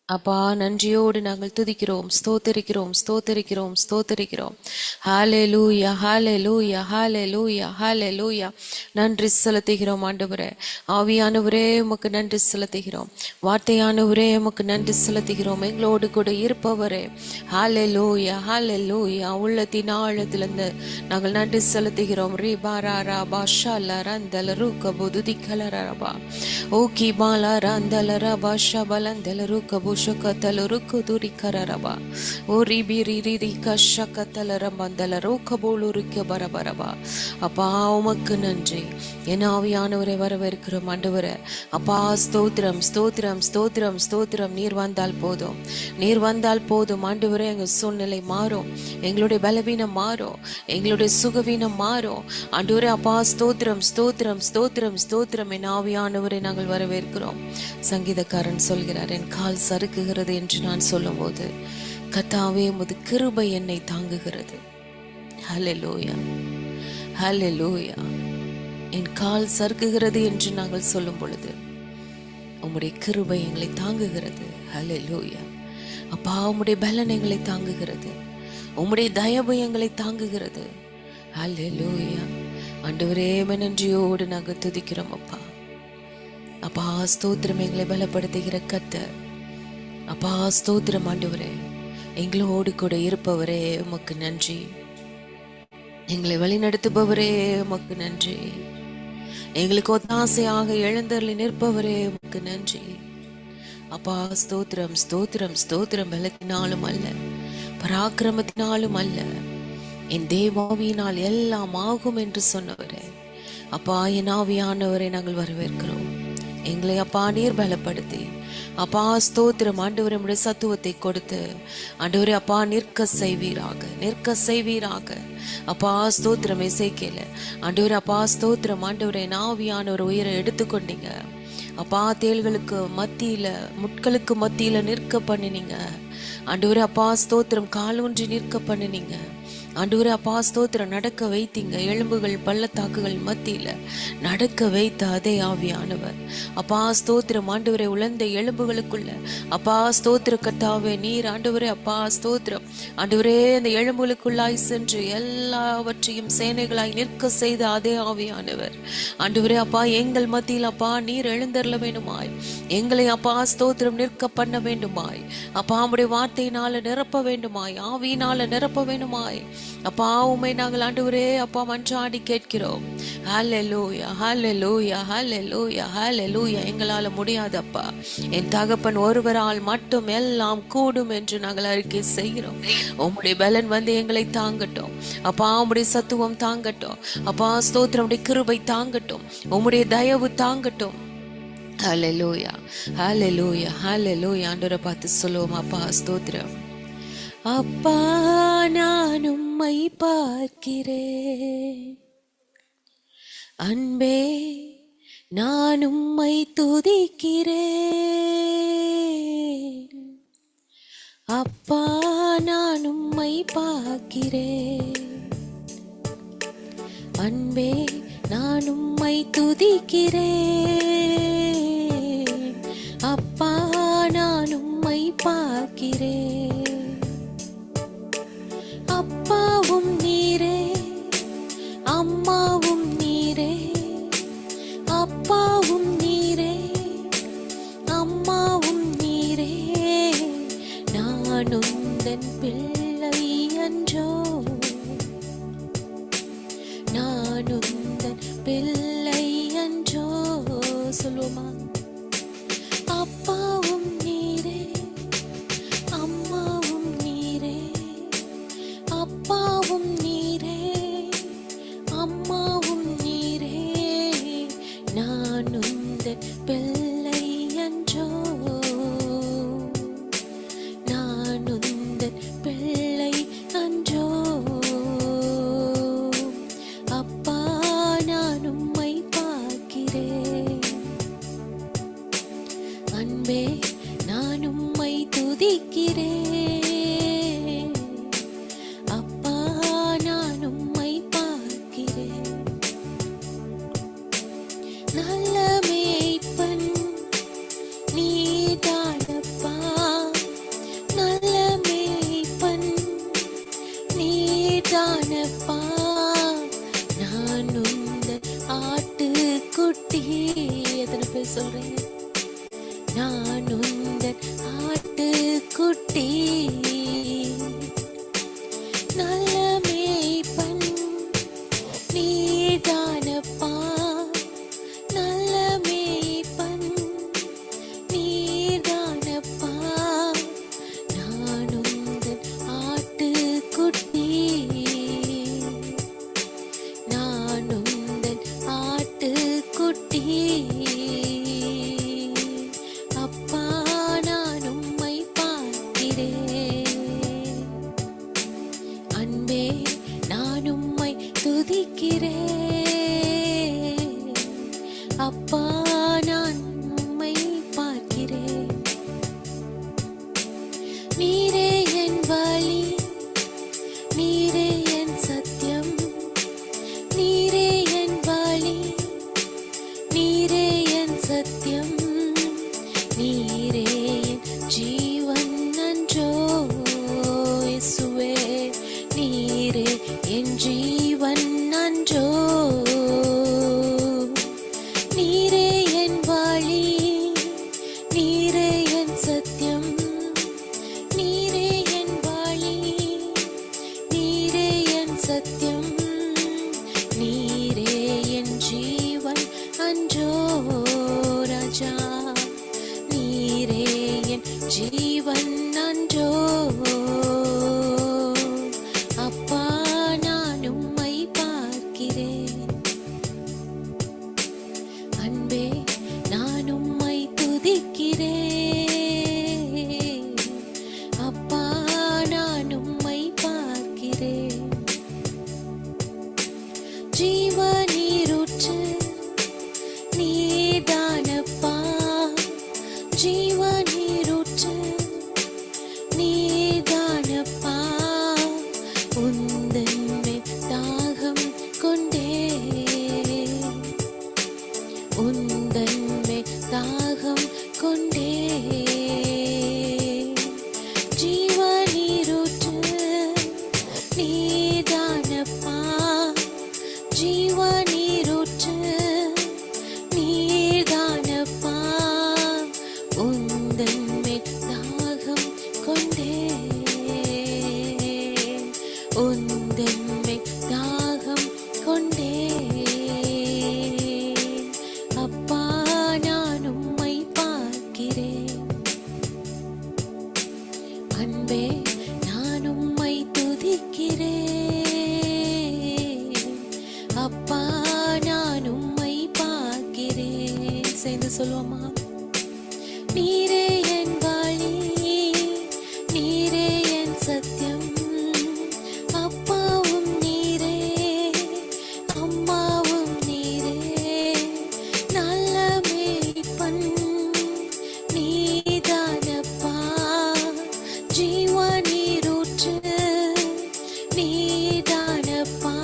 அப்பா, நன்றியோடு நாங்கள் துதிக்கிறோம், ஸ்தோத்தரிக்கிறோம், ஸ்தோத்தரிக்கிறோம், ஸ்தோத்தரிக்கிறோம். ஹalleluya, ஹalleluya, ஹalleluya, ஹalleluya. நன்றி செலுத்துகிறோம் ஆண்டவரே. ஆவியானவரே உமக்கு நன்றி செலுத்துகிறோம். வார்த்தையானவரே உமக்கு நன்றி செலுத்துகிறோம். எங்களோடு கூட இருப்பவரே, ஹalleluya, ஹalleluya. உள்ளத்தின் ஆழத்திலிருந்து நாங்கள் நன்றி செலுத்துகிறோம். ரிபாரா பாஷால ரந்தல ருக புதுதி கலரபா ஓகி பாலா ரந்தல ரபா ஷபலந்தல ருக Shakataluruku kararaba. Ori biriri kashakatalarambandala rokabolurika barabaraba. அப்பா உமக்கு நன்றி. என் ஆவியானவரை வரவேற்கிறோம் ஆண்டவரே. அப்பா ஸ்தோத்திரம், ஸ்தோத்திரம், ஸ்தோத்திரம், ஸ்தோத்திரம். நீர் வந்தால் போதும், நீர் வந்தால் போதும் ஆண்டவரே. எங்கள் சூழ்நிலை மாறும், எங்களுடைய பலவீனம் மாறும், எங்களுடைய சுகவீனம் மாறும் ஆண்டவரே. அப்பா ஸ்தோத்திரம், ஸ்தோத்திரம், ஸ்தோத்திரம், ஸ்தோத்திரம். என் ஆவியானவரை நாங்கள் வரவேற்கிறோம். சங்கீதக்காரன் சொல்கிறார், என் கால் சறுக்குகிறது என்று நான் சொல்லும் போது கர்த்தாவே உமது கிருபை என்னை தாங்குகிறது. ஹல்லேலூயா, ஹல்லேலூயா. என் கால் சறுக்குகிறது என்று நாங்கள் சொல்லும் பொழுது உம்முடைய கிருபை எங்களை தாங்குகிறது. ஹல்லேலூயா. அப்பா உம்முடைய பலன் எங்களை தாங்குகிறது, உம்முடைய தயவு எங்களை தாங்குகிறது. ஹல்லேலூயா. ஆண்டவரே நன்றியோடு நாங்கள் துதிக்கிறோம் அப்பா. அப்பா ஸ்தோத்திரம், எங்களை பலப்படுத்துகிற கர்த்தர். அப்பா ஸ்தோத்திரம் ஆண்டவரே. எங்களோடு கூட இருப்பவரே உமக்கு நன்றி. எங்களை வழிநடத்துபவரே உமக்கு நன்றி. எங்களுக்கு ஒத்தாசையாக எழுந்தருளி நிற்பவரே உமக்கு நன்றி. அப்பா ஸ்தோத்திரம், ஸ்தோத்திரம், ஸ்தோத்திரம். பலத்தினாலும் அல்ல, பராக்கிரமத்தினாலும் அல்ல, என் தேவாவியினால் எல்லாம் ஆகும் என்று சொன்னவரே. அப்பா என் ஆவியானவரை நாங்கள் வரவேற்கிறோம். எங்களை அப்பா நீர் பலப்படுத்தி அப்பா ஸ்தோத்திரம் ஆண்டவரே. நம்முடைய சத்துவத்தை கொடுத்து ஆண்டவரே அப்பா நிற்க செய்வீராக, நிற்க செய்வீராக. அப்பா ஸ்தோத்திரம். எசேக்கியேல் ஆண்டவரே அப்பா ஸ்தோத்திரம் ஆண்டவரே. ஆவியானவர் உயிரை எடுத்துக்கொண்டீங்க அப்பா. தேள்களுக்கு மத்தியில, முட்களுக்கு மத்தியில நிற்க பண்ணினீங்க ஆண்டவரே அப்பா ஸ்தோத்திரம். காலூன்றி நிற்க பண்ணினீங்க ஆண்டவரே அப்பா ஸ்தோத்திரம். நடக்க வைத்தீங்க, எலும்புகள் பள்ளத்தாக்குகள் மத்தியில நடக்க வைத்த அதே ஆவியானவர் அப்பா ஸ்தோத்திரம் ஆண்டவரே. உலர்ந்த எலும்புகளுக்குள்ள அப்பா ஸ்தோத்திர கர்த்தாவே நீர் ஆண்டவரே அப்பா ஸ்தோத்திரம் ஆண்டவரே. அந்த எலும்புகளுக்குள்ளாய் சென்று எல்லாவற்றையும் சேனைகளாய் நிற்க செய்த அதே ஆவியானவர் ஆண்டவரே அப்பா எங்கள் மத்தியில் அப்பா நீர் எழுந்தருள வேண்டுமாய், எங்களை அப்பா ஸ்தோத்திரம் நிற்க பண்ண வேண்டுமாய் அப்பா. உம்முடைய வார்த்தையினால நிரப்ப வேண்டுமாய், ஆவியினால நிரப்ப வேண்டுமாய் அப்பா. உம்மை நாங்கள் ஆண்டவரே அப்பா மன்றாடி கேட்கிறோம். ஹல்லேலூயா, ஹல்லேலூயா, ஹல்லேலூயா, ஹல்லேலூயா. எங்களால முடியாது அப்பா, என் தகப்பன் ஒருவரால் மட்டும் எல்லாம் கூடும் என்று நாங்கள் அறிக்கை செய்கிறோம். உம்முடைய பலன் வந்து எங்களை தாங்கட்டும் அப்பா. உம்முடைய சத்துவம் தாங்கட்டும் அப்பா ஸ்தோத்திரம். உம்முடைய கிருபை தாங்கட்டும், உம்முடைய தயவு தாங்கட்டும். ஹல்லேலூயா, ஹல்லேலூயா, ஹல்லேலூயா. ஆண்டவரை பார்த்து சொல்லுவோம் அப்பா ஸ்தோத்திரம். அப்பா நான் உம்மை பார்க்கிறேன், அன்பே நான் உம்மை துதிக்கிறேன். அப்பா நான் உம்மை பார்க்கிறேன், அன்பே நான் உம்மை துதிக்கிறேன். அப்பா நான் உம்மை பார்க்கிறேன். அப்பாவும் நீரே, அம்மாவும் நீரே. அப்பாவும் நீரே, அம்மாவும் நீரே. நான் உந்தன் பிள்ளை அன்றோ, நான் உந்தன் பிள்ளை அன்றோ. சொல்லுமா. அப்பாவும் நீரே, அம்மாவும் நீரே. அப்பாவும் நீரே, அம்மாவும் நீரே. நான் உந்தன் பிள்ளை அன்றோ, நான் உந்தன் பிள்ளை அன்றோ. அப்பா நான் உம்மை பார்க்கிறேன், அன்பே நான் உம்மை துதிக்கிறேன். அப்பா நான் உம்மை பார்க்கிறேன். நல்ல மேய்ப்பன் நீதானப்பா, நான் உந்தன் ஆட்டுக்குட்டி, நல்ல மேய்ப்பன் நீதானப்பா, நல்ல மேய்ப்பன் நீதானப்பா. நான் உந்தன் ஆட்டுக்குட்டி, நான் உந்தன் ஆட்டுக்குட்டி. அப்பா நான் உம்மை பார்க்கிறேன், அன்பே நான் உம்மை துதிக்கிறேன். அப்பா நான் உம்மை பார்க்கிறேன். நீரே என் வழி, நீரே என் சத்தியம், நீரே என் வழி, நீரே என் சத்தியம், நீரே என் ஜீவன் அன்றோ இயேசுவே, நீரே என் ஜீவன் அன்றோ. நீரே என் வழி, நீரே என் சத்தியம், நீரே என் வழி, நீரே என் சத்தியம், நீரே என் ஜீவன் அன்றோ ராஜா, நீரே என் ஜீவன் அன்றோ. அப்பா நான் உம்மை பார்க்கிறேன், அன்பே நான் உம்மை துதிக்கிறேன். அப்பா நான் உம்மை பார்க்கிறேன். ஜீவநீரூற்று நீதானப்பா, ஜீவநீரூற்று நீதானப்பா. உந்தன் மேல் தாகம் கொண்டேன், உந்தன் மேல் தாகம் கொண்டேன். ஜீவநீரூற்று நீதானப்பா, ஜீவநீரூற்று நீதானப்பா. உந்தன் மேல் தாகம் கொண்டேன், உந்தன் மேல் தாகம் கொண்டேன். அப்பா நான் உம்மை பார்க்கிறேன், அன்பே நான் உம்மை துதிக்கிறேன். அப்பா நான் உம்மை பார்க்கிறேன். சேர்ந்து சொல்லுவோமா? நீரே என் வழி, நீரே என் சத்தியம், அப்பாவும் நீரே, அம்மாவும் நீரே, நல்ல மேய்ப்பன் நீதானப்பா. ஜீவநீரூற்று நீதானப்பா,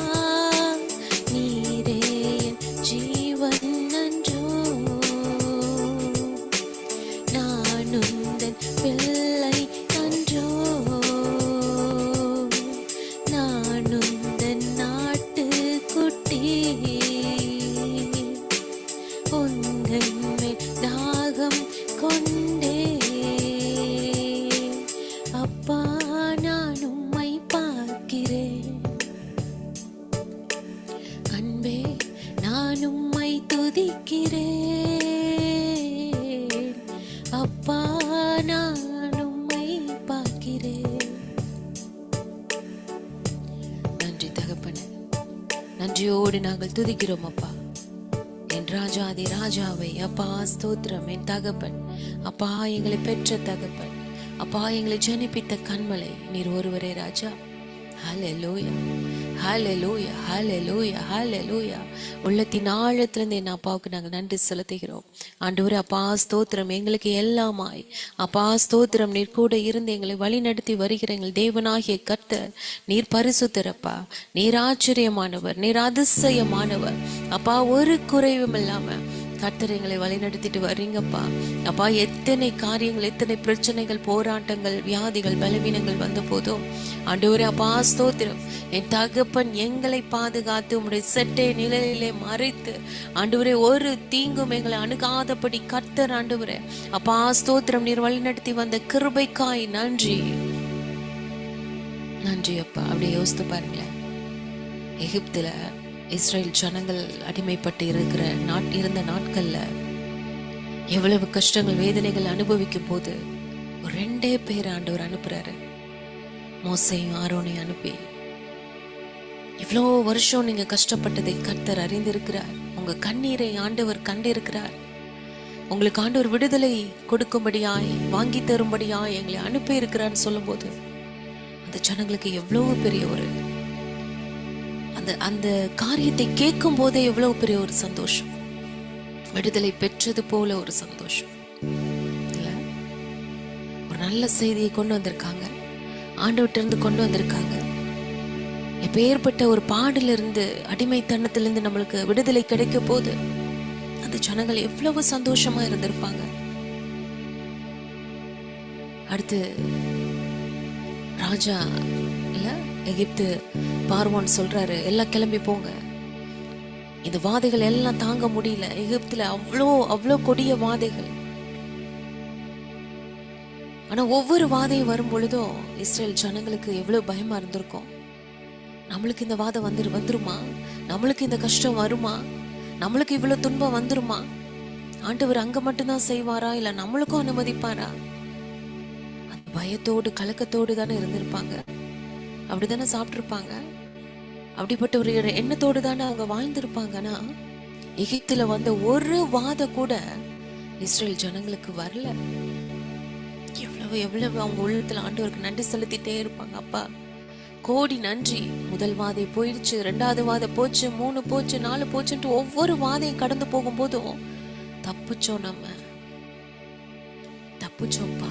நீரே என் ஜீவன் அன்றோ. நான் உந்தன் பிள்ளை அன்றோ, நான் உந்தன் நாட்டுக்குட்டி. உந்தன் மேல் தாகம் கொண்டேன். அப்பா நான் உம்மை பார்க்கிறேன், அன்பே நான் உம்மை துதிக்கிறேன். அப்பா நான் உம்மை பார்க்கிறேன். நன்றி தகப்பனே, நன்றியோடு நாங்கள் துதிக்கிறோம் அப்பா, என் ராஜாதி ராஜாவை. அப்பா ஸ்தோத்திரம். என் தகப்பன் அப்பா, எங்களை பெற்ற தகப்பன் அப்பா, எங்களை ஜனிப்பித்த கண்மலை நீர் ஒருவரே ராஜா. ஹல்லேலூயா, ஹல்லேலூயா, ஹல்லேலூயா, ஹல்லேலூயா. உள்ளத்தின் ஆழத்திலிருந்து என் அப்பாவுக்கு நாங்கள் நன்றி செலுத்துகிறோம். ஆண்டவரே அப்பா ஸ்தோத்திரம், எங்களுக்கு எல்லாமாய் அப்பா ஸ்தோத்திரம். நீர் கூட இருந்து எங்களை வழி நடத்தி வருகிற எங்கள் தேவனாகிய கர்த்தர் நீர் பரிசுத்தரப்பா, நீர் ஆச்சரியமானவர், நீர் அதிசயமானவர் அப்பா. ஒரு குறைவும் இல்லாம கர்த்தர் எங்களை வழிநடத்திட்டு வர்றீங்கப்பா. அப்பா, எத்தனை காரியங்கள், எத்தனை பிரச்சனைகள், போராட்டங்கள், வியாதிகள், பலவீனங்கள் வந்த போதும் ஆண்டவரே அப்பா ஸ்தோத்திரம், என் தகப்பன் எங்களை பாதுகாத்து உம்முடைய செட்டை நிழலிலே மறைத்து ஆண்டவரே ஒரு தீங்கும் எங்களை அணுகாதபடி கர்த்தர் ஆண்டவரே அப்பா ஸ்தோத்திரம் நீர் வழிநடத்தி வந்த கிருபைக்காய் நன்றி. நன்றி அப்பா. அப்படியே யோசித்து பாருங்களேன், எகிப்துல இஸ்ரேல் ஜனங்கள் அடிமைப்பட்டு இருந்த நாட்கள்ல எவ்வளவு கஷ்டங்கள், வேதனைகள் அனுபவிக்கும் போது ஒரு 2 பேர் ஆண்டவர் அனுப்புறாரு, மோசேயும் ஆரோனையும் அனுப்பி. இவ்வளோ வருஷம் நீங்க கஷ்டப்பட்டதை கர்த்தர் அறிந்திருக்கிறார். உங்க கண்ணீரை ஆண்டவர் கண்டிருக்கிறார். உங்களுக்கு ஆண்டவர் விடுதலை கொடுக்கும்படியாய், வாங்கி தரும்படியாய் எங்களை அனுப்பி இருக்கிறான்னு சொல்லும் போது அந்த ஜனங்களுக்கு எவ்வளவு பெரிய ஒரு அந்த காரியத்தை கேட்கும் போதே எவ்வளவு பெரிய ஒரு சந்தோஷம், விடுதலை பெற்றது போல ஒரு சந்தோஷம் இல்ல? ஒரு நல்ல செய்தியை கொண்டு வந்திருக்காங்க, ஆண்டவர்ட்ட இருந்து கொண்டு வந்திருக்காங்க. எப்பேற்பட்ட ஒரு பாடிலிருந்து, அடிமைத்தனத்திலிருந்து நம்மளுக்கு விடுதலை கிடைக்க போது அந்த ஜனங்கள் எவ்வளவு சந்தோஷமா இருந்திருப்பாங்க. அடுத்து ராஜா இல்ல எகிப்து பார்வோன் சொல்றாரு, எல்லாம் கிளம்பி போங்க, இந்த வாதைகள் எல்லாம் தாங்க முடியல. எகிப்துல அவ்வளோ கொடிய வாதைகள். ஆனா ஒவ்வொரு வாதையும் வரும் பொழுதும் இஸ்ரேல் ஜனங்களுக்கு எவ்வளவு பயமா இருந்திருக்கும். நம்மளுக்கு இந்த வாதை வந்துருமா, நம்மளுக்கு இந்த கஷ்டம் வருமா, நம்மளுக்கு இவ்வளவு துன்பம் வந்துருமா, ஆண்டவர் அங்க மட்டும்தான் செய்வாரா, இல்ல நம்மளுக்கும் அனுமதிப்பாரா? அந்த பயத்தோடு கலக்கத்தோடு தானே இருந்திருப்பாங்க, அப்படித்தானே சாப்பிட்டிருப்பாங்க, அப்படிப்பட்ட ஒரு எண்ணத்தோடு தானே அவங்க வாழ்ந்திருப்பாங்கன்னா எகிப்துல வந்த ஒரு வாதை கூட இஸ்ரேல் ஜனங்களுக்கு வரல. எவ்வளவு அவங்க உள்ளத்துல ஆண்டவருக்கு நன்றி செலுத்திட்டே இருப்பாங்க. அப்பா கோடி நன்றி, முதல் வாதை போயிடுச்சு, 2வது வாதை போச்சு, 3 போச்சு, 4 போச்சுன்ட்டு ஒவ்வொரு வாதையும் கடந்து போகும் போதும் தப்புச்சோம், நம்ம தப்புச்சோம்ப்பா.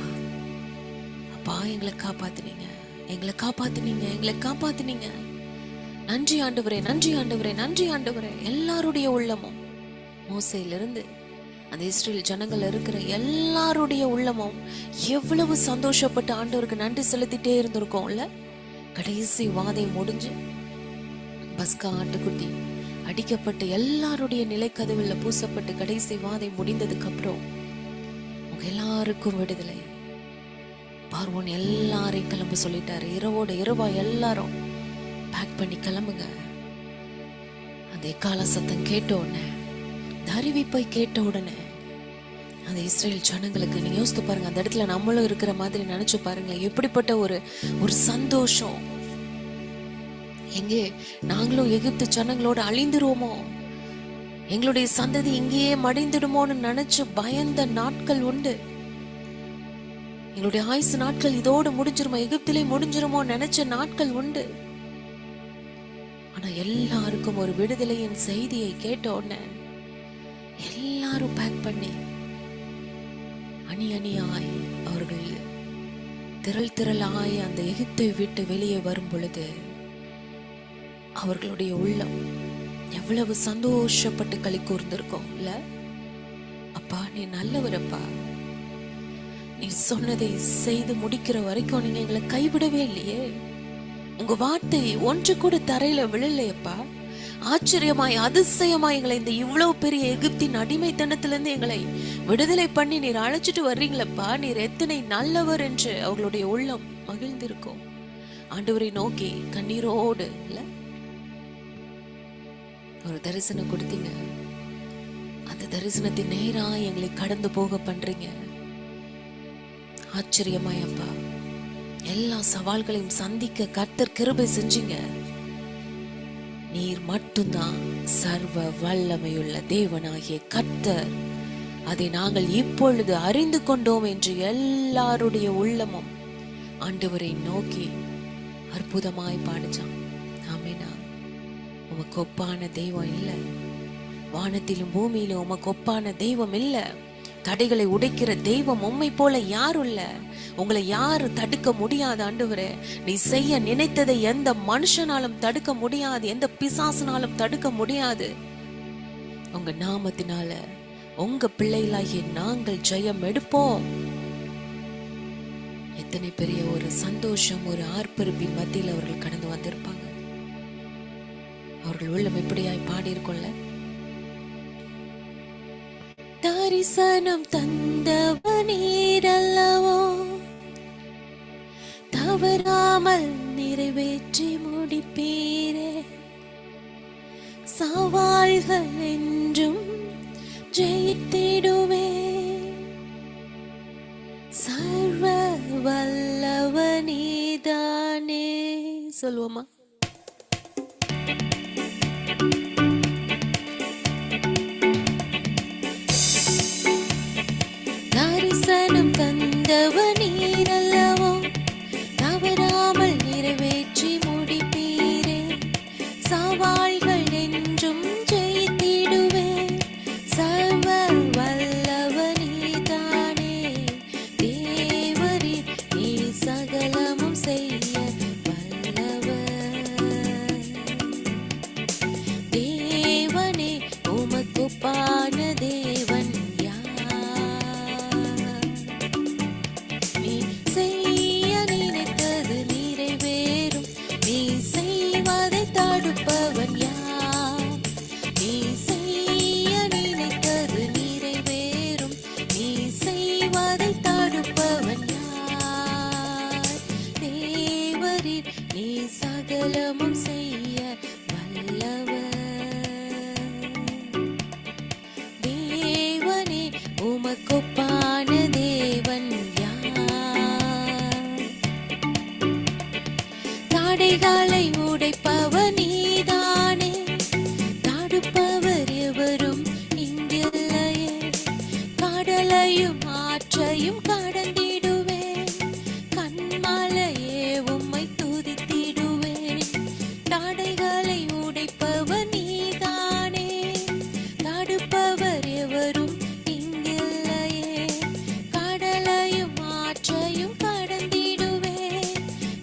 அப்பா எங்களை காப்பாத்துனீங்க, எங்களை காப்பாத்துனீங்க, எங்களை காப்பாத்துனீங்க. நன்றி ஆண்டவரே, நன்றி ஆண்டவரே, நன்றி ஆண்டவரே. எல்லாருடைய உள்ளமும், மோசையிலிருந்து அந்த இஸ்ரேல் ஜனங்கள் இருக்கிற எல்லாருடைய உள்ளமும் எவ்வளவு சந்தோஷப்பட்டு ஆண்டவருக்கு நன்றி செலுத்திட்டே இருந்திருக்கோம்ல. கடைசி வாதை முடிஞ்சு பஸ்கா ஆட்டுக்குட்டி அடிக்கப்பட்டு எல்லாருடைய நிலைக்கதவுல பூசப்பட்டு கடைசி வாதை முடிந்ததுக்கு அப்புறம் உங்க எல்லாருக்கும் விடுதலை. பார்வோன் எல்லாரையும் கிளம்ப சொல்லிட்டாரு, இரவோட இரவா எல்லாரும் பேக் பண்ணி கிளம்புங்க. அந்த எக்கால சத்தம் கேட்ட உடனே, இந்த அறிவிப்பை கேட்ட உடனே அந்த இஸ்ரேல் ஜனங்களுக்கு, நீங்க யோசித்து பாருங்க, அந்த இடத்துல நம்மளும் இருக்கிற மாதிரி நினைச்சு பாருங்களேன், எப்படிப்பட்ட ஒரு சந்தோஷம். எங்கே நாங்களும் எகிப்து ஜனங்களோட அழிந்துருவோமோ, எங்களுடைய சந்ததி இங்கேயே மடிந்துடுமோன்னு நினைச்சு பயந்த நாட்கள் உண்டு. எங்களுடைய ஆயுசு நாட்கள் இதோடு முடிஞ்சிருமோ, எகிப்திலே முடிஞ்சிருமோ நினைச்ச நாட்கள் உண்டு. ஆனா எல்லாருக்கும் ஒரு விடுதலையின் செய்தியை கேட்ட உடனே எல்லாரும் பேக் பண்ணி அணி அணியாய் அவர்கள் திரளாய் அந்த எகிப்தை விட்டு வெளியே வரும் பொழுது அவர்களுடைய உள்ளம் எவ்வளவு சந்தோஷப்பட்டு களி கூர்ந்திருக்கும் இல்ல? அப்பா நீ நல்லவரப்பா, நீ சொன்னதை செய்து முடிக்கிற வரைக்கும் நீங்க எங்களை கைவிடவே இல்லையே, உங்க வார்த்தை ஒன்று கூட தரையில விழலையப்பா. ஆச்சரியமாய் அதிசயமாய் எங்களை இந்த இவ்வளவு பெரிய எகிப்தின் அடிமைத்தனத்திலிருந்து எங்களை விடுதலை பண்ணி நீர் அழைச்சிட்டு வர்றீங்களப்பா, நீர் எத்தனை நல்லவர் என்று அவர்களுடைய உள்ளம் மகிழ்ந்திருக்கும். ஆண்டவரை நோக்கி கண்ணீரோடு இல்ல ஒரு தரிசனம் கொடுத்தீங்க, அந்த தரிசனத்தின் நேரா எங்களை கடந்து போக பண்றீங்க. ஆச்சரியமாய் அப்பா, எல்லா சவால்களையும் சந்திக்க கர்த்தர் கிருபை செஞ்சீங்க. நீர் மட்டும்தான் சர்வ வல்லமையுள்ள தேவனாகிய கர்த்தர், அதை நாங்கள் இப்பொழுது அறிந்து கொண்டோம் என்று எல்லாருடைய உள்ளமும் ஆண்டவரை நோக்கி அற்புதமாய் பாடுச்சான். ஆமெனா. உமக்கு ஒப்பான தெய்வம் இல்ல, வானத்திலும் பூமியிலும் உமக்கு ஒப்பான தெய்வம் இல்ல. தடைகளை உடைக்கிற தெய்வம் உம்மை போல யாரும் இல்ல. உங்களை யாரு தடுக்க முடியாது ஆண்டவரே. நீ செய்ய நினைத்ததை எந்த மனுஷனாலும் தடுக்க முடியாது, எந்த பிசாசனாலும் தடுக்க முடியாது. உங்க நாமத்தினால உங்க பிள்ளைகளாகிய நாங்கள் ஜெயம் எடுப்போம். எத்தனை பெரிய ஒரு சந்தோஷம், ஒரு ஆர்ப்பரிப்பின் மத்தியில் அவர்கள் கடந்து வந்திருப்பாங்க. அவர்கள் உள்ளம் எப்படியாய் பாடியிருக்கொள்ள. தரிசனம் தந்தவனீரல்லவோ, தவறாமல் நிறைவேற்றி முடிப்பீரே. சவால்கள் என்றும் ஜெயித்திடுவே. சர்வ வல்லவனீதானே. சொல்லுவோமா? தரிசனம் தந்தவனீரல்லவோ, தவறாமல் நிறைவேற்றி முடிப்பீரே. சவால்கள் என்றும் ஜெயித்திடுவே. சர்வ வல்லவனீதானே. தேவரே நீ சகலமும் செய்ய வல்லவர். தேவனே உமக்குப்பான தேவன் யார்? நீ செய்ய நினைத்தது நிறைவேறும். நீ செய்வதை தடுப்பவன் யார்? நீ செய்ய நினைத்தது நிறைவேறும். நீ செய்வதை தடுப்பவன் யார்? தேவரீர் நீ சகலமும் செய்ய வல்லவர். தேவனே உமக்குப்பான தேவன் யார்? தடைகளை உடைப்பவர் நீதானே. தடுப்பவர் எவரும் இங்கில்லையே. கடலையும் ஆற்றையும் கடந்திடுவேன். கண்மலையே உம்மை துதித்திடுவேன். தடைகளை உடைப்பவர் நீதானே. தடுப்பவர் எவரும் இங்கில்லையே. கடலையும் ஆற்றையும் கடந்திடுவேன்.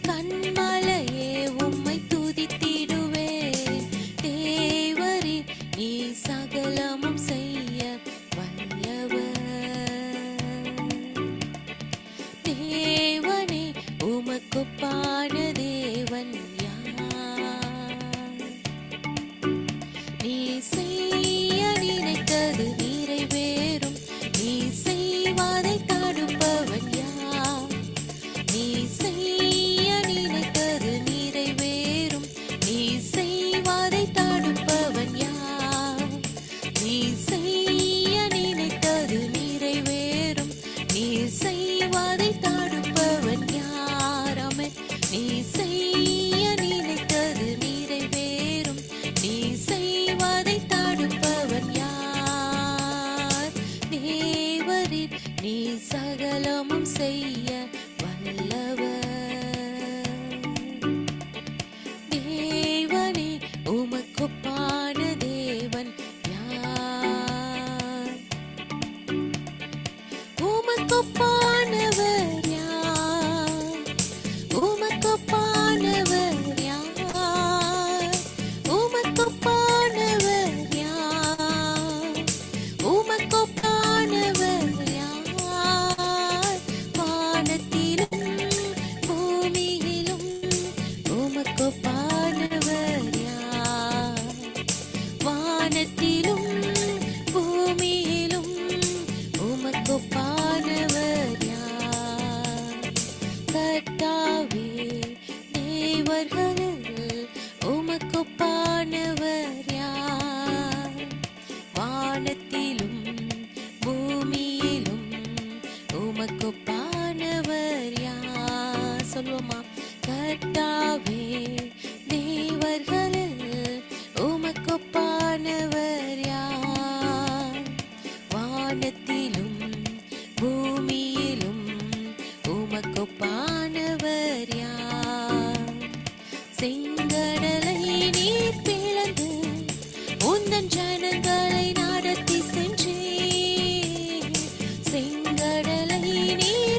கண்மலையே உம்மை துதித்திடுவேன். தேவரே நீ சகலமும் செய்ய வல்லவர். தேவனே உமக்குப்பான தேவன் யார்? நீ செய்ய நினைத்தது நிறைவேறும். நீ செய்வதை தடுப்பவன் யார்? நீ செய்ய நினைத்தது நிறைவேறும். நீ செய்வதை தடுப்பவன் யார்? நீ செய்ய நினைத்தது நிறைவேறும். நீ செய்வதை தடுப்பவன் யார்? ஆமென். நீ செய்ய நினைத்தது நிறைவேறும். நீ செய்வதை தடுப்பவன் யார்? தேவரீர் நீ சகலமும் செய்ய வல்லவர். தேவனே உமக்குப்பான தேவன் யார்? உமக்குப்பானவர் யார்? உமக்குப்பானவர் யார்? உமக்குப்பானவர் யார்? உமக்குப்பானவர் யார்? வானத்திலும் பூமியிலும் உமக்குப்பானவர் யார்? வானத்திலும் பூமியிலும் உமக்குப்பானவர் யார்? கர்த்தாவே தேவர்களில் உமக்குப்பானவர் யார்? வானத்திலும் பூமியிலும் உமக்குப்பானவர் யார்? சொல்லுவோமா? கர்த்தாவே தேவர்களில் உமக்குப்பானவர் யார்? வானத்திலும் பூமியிலும் உமக்குப்பானவர் யார்? செங்கடலை நீர் பிளந்து உந்தன் ஜனங்களை நடத்தி சென்றீர். செங்கடலை நீர்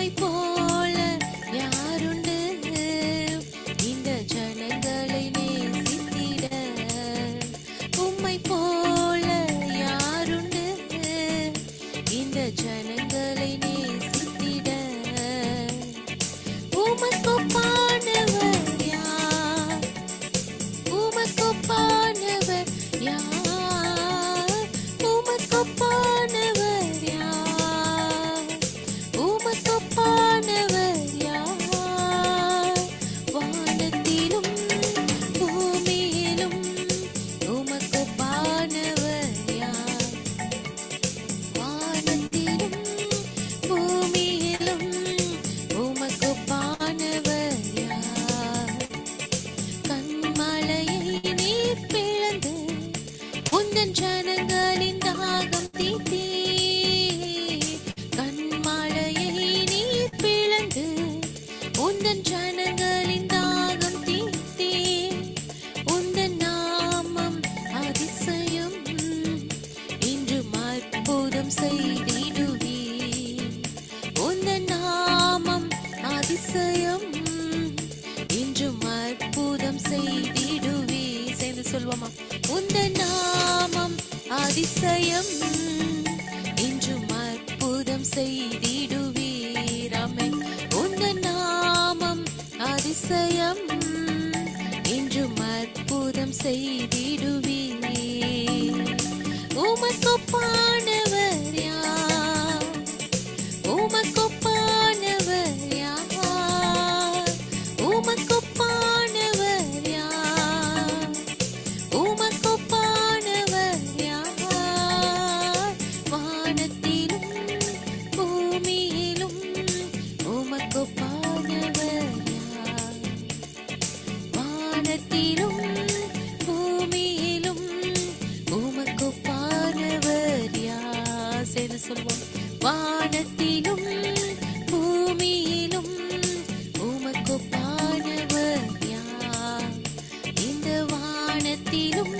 உம்மை போல யாருண்டு இந்த ஜனங்களை நேசித்திட? உம்மை போல யாருண்டு இந்த ஜனங்களை நேசித்திட? உமக்கொப்பானவர் யார்? உமக்கொப்பானவர் யார்? உமக்கொப்பானவர் யார்? உமக்கொப்பானவர் யார்? வானத்திலும் பூமியிலும் உமக்கொப்பானவர் யார்? வானத்திலும் பூமியிலும் உமக்கொப்பானவர் யார்? கண்மலையை நீர் பிளந்து உந்தன் ஜனங்களின் தாகம் தீர்த்தீர். கண்மலையை நீர் பிளந்து உந்தன் ஜனங்களின் தாகம் தீர்த்தீர். உந்தன் நாமம் அதிசயம் இன்றும் அற்புதம் செய்திடுவீர். உந்தன் நாமம் அதிசயம் இன்றும் அற்புதம் செய்திடுவீர். சேர்ந்து சொல்வோமா? உந்தன் நாமம் அதிசயம் இன்றும் அற்புதம் செய்திடுவீர். ஆமென். உந்தன் நாமம் அதிசயம் இன்றும் அற்புதம் செய்திடுவீர். உமக்கொப்பானவர் யார்? உமக்கொப்பானவர் யார்? உமக்கொப்பானவர் யார்? உமக்கொப்பானவர் யார்? வானத்திலும் பூமியிலும் உமக்கொப்பானவர் யார்? வானத்திலும் பூமியிலும் உமக்கொப்பானவர் யார்? சேர்ந்து சொல்வோம். வானத்திலும் பூமியிலும் உமக்கொப்பானவர் யார்? இந்த வானத்திலும்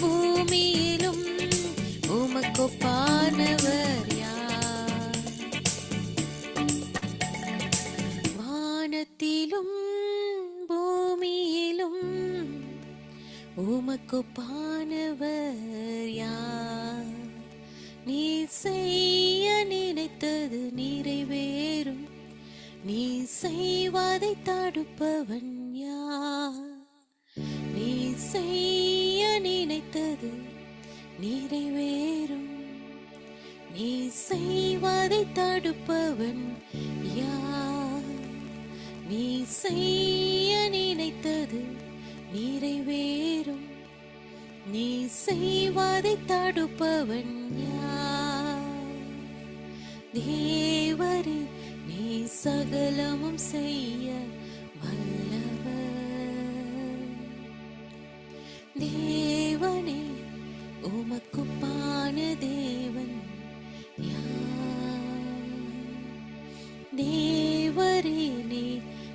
பூமியிலும் உமக்கொப்பானவர் யார்? வானத்திலும் பூமியிலும் உமக்கொப்பானவர் யார்? நீ செய்ய நினைத்தது நிறைவேறும். நீ செய்வதை தடுப்பவன் யார்? நீ செய்ய நினைத்தது நிறைவேறும். நீ செய்வதை தடுப்பவன் யார்? நீ செய்ய நினைத்தது நிறைவேறும். நீ செய்வதை தடுப்பவன் யார்? தேவரே, நீ சகலமும் செய்ய வல்லவர். தேவனே, உமக்குப்பான தேவன் யார்? தேவரே, நீ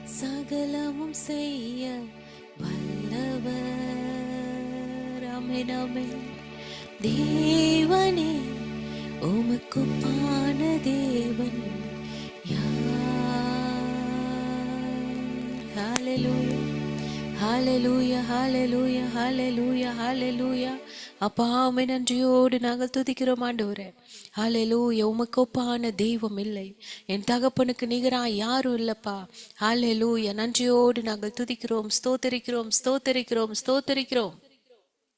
சகலமும் செய்ய வல்லவர். ஆமென், ஆமென். தேவனே, உமக்குப்பான தேவன் யார்? ஹalleluya, ஹalleluya, ஹalleluya, ஹalleluya, ஹalleluya. அப்பா, உம்மை நன்றியோடு நாங்கள் துதிக்கிறோம் ஆண்டவரே. ஹalleluya. உமக்கு ஒப்பான தெய்வம் இல்லை. என் தகப்பனுக்கு நிகராய் யாரும் இல்லப்பா. ஹalleluya. நன்றியோடு நாங்கள் துதிக்கிறோம், ஸ்தோத்தரிக்கிறோம், ஸ்தோத்தரிக்கிறோம், ஸ்தோத்தரிக்கிறோம்.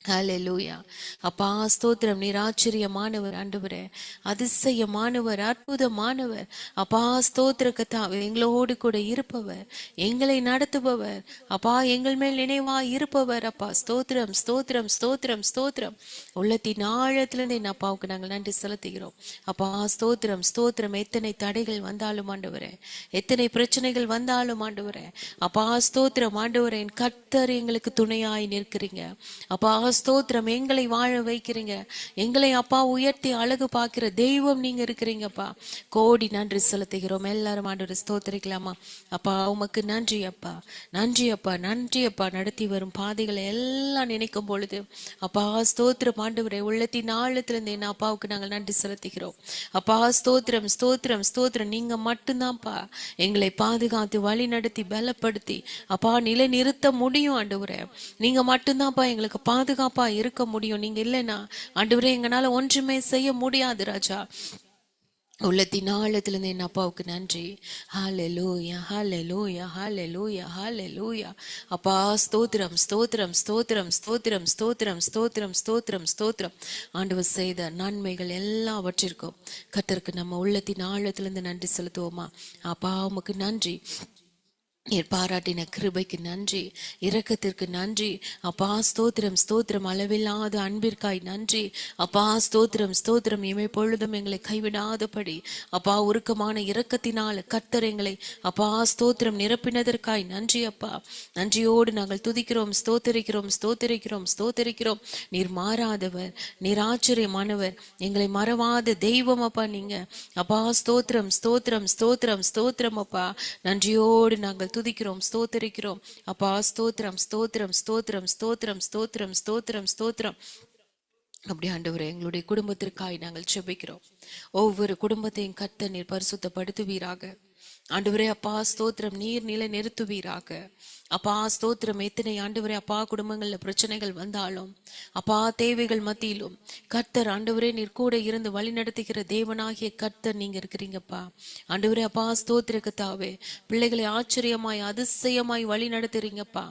ஹalleluya. அப்பா ஸ்தோத்திரம். நீர் ஆச்சரியமானவர் ஆண்டவரே, அதிசயமானவர், அற்புதமானவர். அப்பா ஸ்தோத்திர கர்த்தாவே, எங்களோடு கூட இருப்பவர், எங்களை நடத்துபவர், அப்பா எங்கள் மேல் நினைவாய் இருப்பவர். அப்பா ஸ்தோத்திரம், ஸ்தோத்திரம், ஸ்தோத்திரம், ஸ்தோத்திரம். உள்ளத்தின் ஆழத்திலிருந்து என் அப்பாவுக்கு நாங்கள் நன்றி செலுத்துகிறோம். அப்பா ஸ்தோத்திரம், ஸ்தோத்திரம். எத்தனை தடைகள் வந்தாலும் ஆண்டவரே, எத்தனை பிரச்சனைகள் வந்தாலும் ஆண்டவரே, அப்பா ஸ்தோத்திரம் ஆண்டவரே, என் கர்த்தர் எங்களுக்கு துணையாய் நிற்கிறீங்க. அப்பா ஸ்தோத்திரம். எங்களை வாழ வைக்கிறீங்க. எங்களை அப்பா உயர்த்தி அழகு பார்க்கிற தெய்வம் நீங்க இருக்கிறீங்கப்பா. கோடி நன்றி செலுத்துகிறோம். எல்லாரும் ஆண்டவரை ஸ்தோத்திரிக்கலாமா? அப்பா உமக்கு நன்றி அப்பா, நன்றி அப்பா, நன்றி அப்பா. நடத்தி வரும் பாதைகளை எல்லாம் நினைக்கும் பொழுது அப்பா ஸ்தோத்திரம் ஆண்டவரே. உள்ளத்தின் ஆழத்திலிருந்து என்ன அப்பாவுக்கு நாங்கள் நன்றி செலுத்துகிறோம் அப்பா. ஸ்தோத்திரம் ஸ்தோத்திரம் ஸ்தோத்திரம். நீங்க மட்டும்தான்ப்பா எங்களை பாதுகாத்து வழி நடத்தி பலப்படுத்தி அப்பா நிலை நிறுத்த முடியும் ஆண்டவரே. நீங்க மட்டும்தான்ப்பா எங்களுக்கு பாதுகாப்பா இருக்க முடியும். நீங்க இல்லைன்னா ஆண்டவரே எங்களால ஒன்றுமே செய்ய முடியாது ராஜா. உள்ளத்தின் ஆழத்திலிருந்து என் அப்பாவுக்கு நன்றி. ஹல்லேலூயா ஹல்லேலூயா ஹல்லேலூயா ஹல்லேலூயா. அப்பா ஸ்தோத்திரம் ஸ்தோத்திரம் ஸ்தோத்திரம் ஸ்தோத்திரம் ஸ்தோத்திரம் ஸ்தோத்திரம் ஸ்தோத்திரம் ஸ்தோத்திரம். ஆண்டவர் செய்த நன்மைகள் எல்லாவற்றிற்கும் கர்த்தருக்கு நம்ம உள்ளத்தின் ஆழத்திலிருந்து நன்றி செலுத்துவோமா? அப்பா உமக்கு நன்றி. நீர் பாராட்டின கிருபைக்கு நன்றி, இரக்கத்திற்கு நன்றி அப்பா. ஸ்தோத்திரம் ஸ்தோத்திரம். அளவில்லாத அன்பிற்காய் நன்றி அப்பா. ஸ்தோத்திரம் ஸ்தோத்திரம். இமை பொழுதும் எங்களை கைவிடாதபடி அப்பா உருக்கமான இரக்கத்தினால் கர்த்தர் எங்களை அப்பா ஸ்தோத்திரம் நிரப்பினதற்காய் நன்றி அப்பா. நன்றியோடு நாங்கள் துதிக்கிறோம், ஸ்தோத்தரிக்கிறோம், ஸ்தோத்தரிக்கிறோம், ஸ்தோத்தரிக்கிறோம். நீர் மாறாதவர், நீர் ஆச்சரியமானவர், எங்களை மறவாத தெய்வம் அப்பா நீங்க அப்பா. ஸ்தோத்திரம் ஸ்தோத்திரம் ஸ்தோத்திரம் ஸ்தோத்திரம் அப்பா. நன்றியோடு நாங்கள் துதிக்கிறோம், ஸ்தோத்தரிக்கிறோம் அப்பா. ஸ்தோத்திரம் ஸ்தோத்திரம் ஸ்தோத்திரம் ஸ்தோத்திரம் ஸ்தோத்திரம் ஸ்தோத்திரம் ஸ்தோத்திரம். அப்படி ஆண்டவரே எங்களுடைய குடும்பத்திற்காய் நாங்கள் ஜெபிக்கிறோம். ஒவ்வொரு குடும்பத்தையும் கர்த்தர் நீர் பரிசுத்தப்படுத்துவீராக ஆண்டவரே அப்பா. ஸ்தோத்திரம். நீர் நிலை நிறுத்துவீராக அப்பா. ஸ்தோத்திரம். எத்தனை ஆண்டவரே அப்பா குடும்பங்கள்ல பிரச்சனைகள் வந்தாலும் அப்பா தேவைகள் மத்தியிலும் கர்த்தர் ஆண்டவரே நீர் கூட இருந்து வழி நடத்துகிற தேவனாகிய கர்த்தர் நீங்க இருக்கிறீங்கப்பா ஆண்டவரே அப்பா. ஸ்தோத்திரக்கத்தாவே பிள்ளைகளை ஆச்சரியமாய் அதிசயமாய் வழி நடத்துறீங்கப்பா,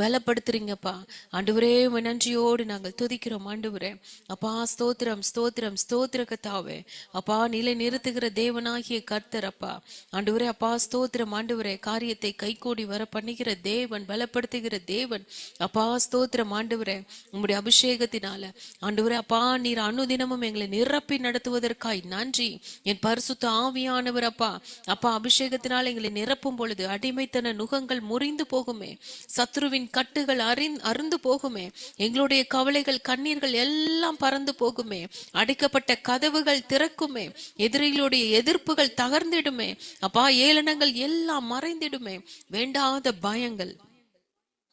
பலப்படுத்துறீங்கப்பா ஆண்டவரே. நன்றியோடு நாங்கள் துதிக்கிறோம் ஆண்டவரே அப்பா. ஸ்தோத்திரம் ஸ்தோத்திரம் ஸ்தோத்திரக்கத்தாவே அப்பா. நிலை நிறுத்துகிற தேவனாகிய கர்த்தர் அப்பா ஆண்டவரே அப்பா. ஸ்தோத்திரம் ஆண்டவரே. காரியத்தை கைகூடி வர பண்ணுகிற தேவன், பலப்படுத்துகிற தேவன் அப்பா. ஸ்தோத்திரம் ஆண்டவரே. உம்முடைய அபிஷேகத்தினால ஆண்டவரே அப்பா நீர் அனுதினமும் எங்களை நிரப்பி நடத்துவதற்காய் நன்றி. என் பரிசுத்த ஆவியானவர் அப்பா அப்பா அபிஷேகத்தினால் எங்களை நிரப்பும் பொழுது அடிமைத்தன நுகங்கள் முறிந்து போகுமே, சத்ருவின் கட்டுகள் அருந்து போகுமே, எங்களுடைய கவலைகள் கண்ணீர்கள் எல்லாம் பறந்து போகுமே, அடைக்கப்பட்ட கதவுகள் திறக்குமே, எதிரிகளுடைய எதிர்ப்புகள் தகர்ந்திடுமே அப்பா. ஏளனங்கள் எல்லாம் மறைந்திடுமே, வேண்டாத பயங்கள்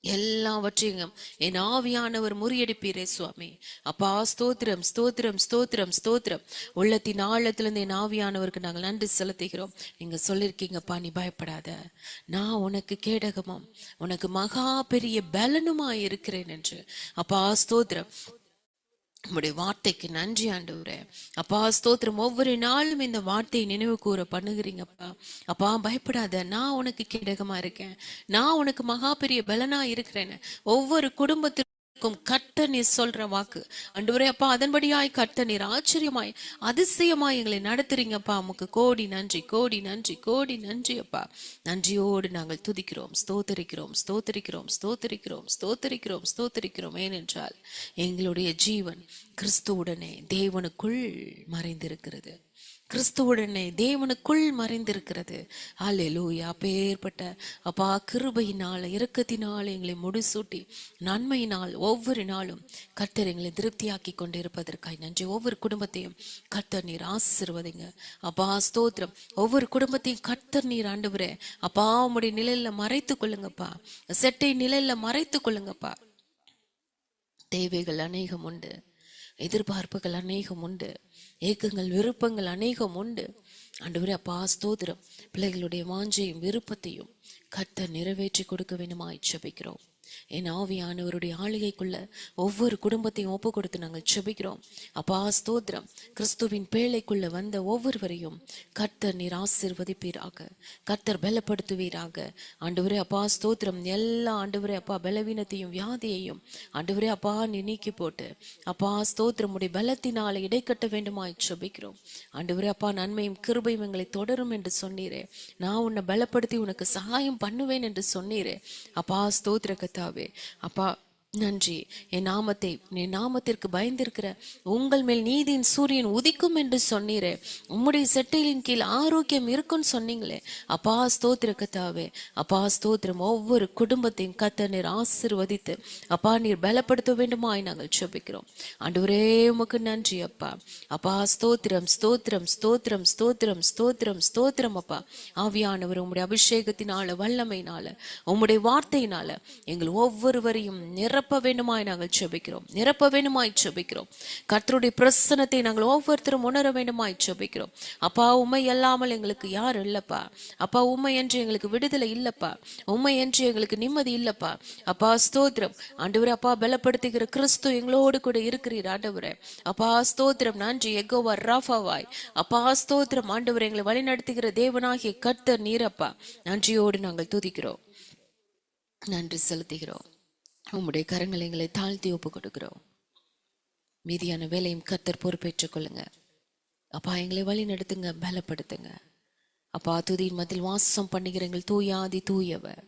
எல்லாவற்றையும் என் ஆவியானவர் முறியடிப்பீரே சுவாமி அப்பா. ஸ்தோத்திரம் ஸ்தோத்திரம் ஸ்தோத்திரம் ஸ்தோத்திரம். உள்ளத்தின் ஆழத்திலிருந்து என் ஆவியானவருக்கு நாங்கள் நன்றி செலுத்துகிறோம். நீங்க சொல்லிருக்கீங்கப்பா, நீ பயப்படாத, நான் உனக்கு கேடகமும் உனக்கு மகா பெரிய பலனுமா இருக்கிறேன் என்று அப்பா. ஸ்தோத்திரம். உங்களுடைய வார்த்தைக்கு நன்றி ஆண்டவரே அப்பா. ஸ்தோத்திரம். ஒவ்வொரு நாளும் இந்த வார்த்தையை நினைவு கூற பண்ணுகிறீங்கப்பா அப்பா. பயப்படாத, நான் உனக்கு கேடகமா இருக்கேன், நான் உனக்கு மகா பெரிய பலனா இருக்கிறேன்னு ஒவ்வொரு குடும்பத்திற்கும் கர்த்தர் நீர் சொல்ற வாக்கு ஆண்டவரே அப்பா. அதன்படியாய் கர்த்தர் நீர் ஆச்சரியமாய் அதிசயமாய் எங்களை நடத்துறீங்கப்பா. உமக்கு கோடி நன்றி, கோடி நன்றி, கோடி நன்றி அப்பா. நன்றியோடு நாங்கள் துதிக்கிறோம், ஸ்தோத்தரிக்கிறோம், ஸ்தோத்தரிக்கிறோம், ஸ்தோத்தரிக்கிறோம், ஸ்தோத்தரிக்கிறோம், ஸ்தோத்தரிக்கிறோம். ஏனென்றால் எங்களுடைய ஜீவன் கிறிஸ்துவுடனே தேவனுக்குள் மறைந்திருக்கிறது, கிறிஸ்துவுடனே தேவனுக்குள் மறைந்திருக்கிறது. ஹல்லேலூயா. அப்பேற்பட்ட அப்பா கிருபையினால் இரக்கத்தினால் எங்களை முடிசூட்டி நன்மையினால் ஒவ்வொரு நாளும் கர்த்தர் எங்களை திருப்தியாக்கி கொண்டு இருப்பதற்காய் நன்றி. ஒவ்வொரு குடும்பத்தையும் கர்த்தர் நீர் ஆசீர்வதிங்க அப்பா. ஸ்தோத்திரம். ஒவ்வொரு குடும்பத்தையும் கர்த்தர் நீர் ஆண்டவரே அப்பா உம்முடைய நிலையில மறைத்து கொள்ளுங்கப்பா, செட்டை நிலையில மறைத்து கொள்ளுங்கப்பா. தேவைகள் அநேகம் உண்டு, எதிர்பார்ப்புகள் அநேகம் உண்டு, ஏக்கங்கள் விருப்பங்கள் அநேகம் உண்டு ஆண்டவரே அப்பா. ஸ்தோத்திரம். பிள்ளைகளுடைய வாஞ்சையும் விருப்பத்தையும் கர்த்தர் நிறைவேற்றி கொடுக்க வேண்டுமாய் ஜெபிக்கிறோம். என் ஆவியானவருடைய ஆளுகைக்குள்ள ஒவ்வொரு குடும்பத்தையும் ஒப்பு கொடுத்து நாங்கள் ஜெபிக்கிறோம் அப்பா. ஸ்தோத்திரம். கிறிஸ்துவின் பேழைக்குள்ள வந்த ஒவ்வொருவரையும் கர்த்தர் நீர் ஆசீர்வதிப்பீராக, கர்த்தர் பலப்படுத்துவீராக ஆண்டவரே அப்பா. ஸ்தோத்திரம். எல்லா ஆண்டவரே அப்பா பலவீனத்தையும் வியாதியையும் ஆண்டவரே அப்பா நீ நீக்கி போட்டு அப்பா. ஸ்தோத்திரம். உடைய பலத்தினால இடைக்கட்ட வேண்டுமாய் ஜெபிக்கிறோம் ஆண்டவரே அப்பா. நன்மையும் கிருபையும் எங்களை தொடரும் என்று சொன்னீரே, நான் உன்னை பலப்படுத்தி உனக்கு சகாயம் பண்ணுவேன் என்று சொன்னீரே அப்பா. ஸ்தோத்திர கத்தாவே அப்பா. நன்றி. என் நாமத்திற்கு பயந்திருக்கிற உங்கள் மேல் நீதியின் சூரியன் உதிக்கும் என்று சொன்னீரே. உம்முடைய செட்டையின் கீழ் ஆரோக்கியம் இருக்குன்னு சொன்னீங்களே. அப்பா ஸ்தோத்திர கத்தாவே. அப்பா ஸ்தோத்திரம். ஒவ்வொரு குடும்பத்தையும் கத்த நீர் ஆசீர்வதித்து அப்பா நீர் பலப்படுத்த வேண்டுமாய் நாங்கள் ஜெபிக்கிறோம். ஆண்டவரே உமக்கு நன்றி அப்பா. அப்பா ஸ்தோத்திரம் ஸ்தோத்திரம் ஸ்தோத்திரம் ஸ்தோத்திரம் ஸ்தோத்திரம் ஸ்தோத்திரம் அப்பா. ஆவியானவர் உம்முடைய அபிஷேகத்தினால வல்லமையினால உம்முடைய வார்த்தையினால எங்கள் ஒவ்வொருவரையும் நிரப்ப வேண்டுமாய் நாங்கள் ஜெபிக்கிறோம். நிரப்ப வேண்டுமாய் ஜெபிக்கிறோம். கர்த்தருடைய பிரசன்னத்தை நாங்கள் ஒவ்வொருத்தரும் உணர வேண்டுமாய் ஜெபிக்கிறோம். அப்பா உம்மை அல்லாமல் எங்களுக்கு யார் இல்லப்பா. அப்பா உம்மை என்று எங்களுக்கு விடுதலை இல்லப்பா. உம்மை என்று எங்களுக்கு நிம்மதி இல்லப்பா. அப்பா ஸ்தோத்திரம். ஆண்டவரே அப்பா பலப்படுத்துகிற கிறிஸ்து எங்களோடு கூட இருக்கிறீர் ஆண்டவரே. அப்பா ஸ்தோத்திரம். நன்றி யெகோவா ராஃபாவாய். அப்பா ஸ்தோத்திரம். ஆண்டவரே எங்களை வழிநடத்துகிற தேவனாகிய கர்த்தர் நீரப்பா. நன்றியோடு நாங்கள் துதிக்கிறோம். நன்றி செலுத்துகிறோம். உம்முடைய கரங்களை எங்களை தாழ்த்தி ஒப்பு கொடுக்கிறோம். மீதியான வேலையும் கர்த்தர் பொறுப்பேற்றுக் கொள்ளுங்க அப்பா. எங்களை வழி நடத்துங்க, பலப்படுத்துங்க அப்பா. துதியின் மத்தியில் வாசம் பண்ணுகிற எங்கள் தூயாதி தூயவர்,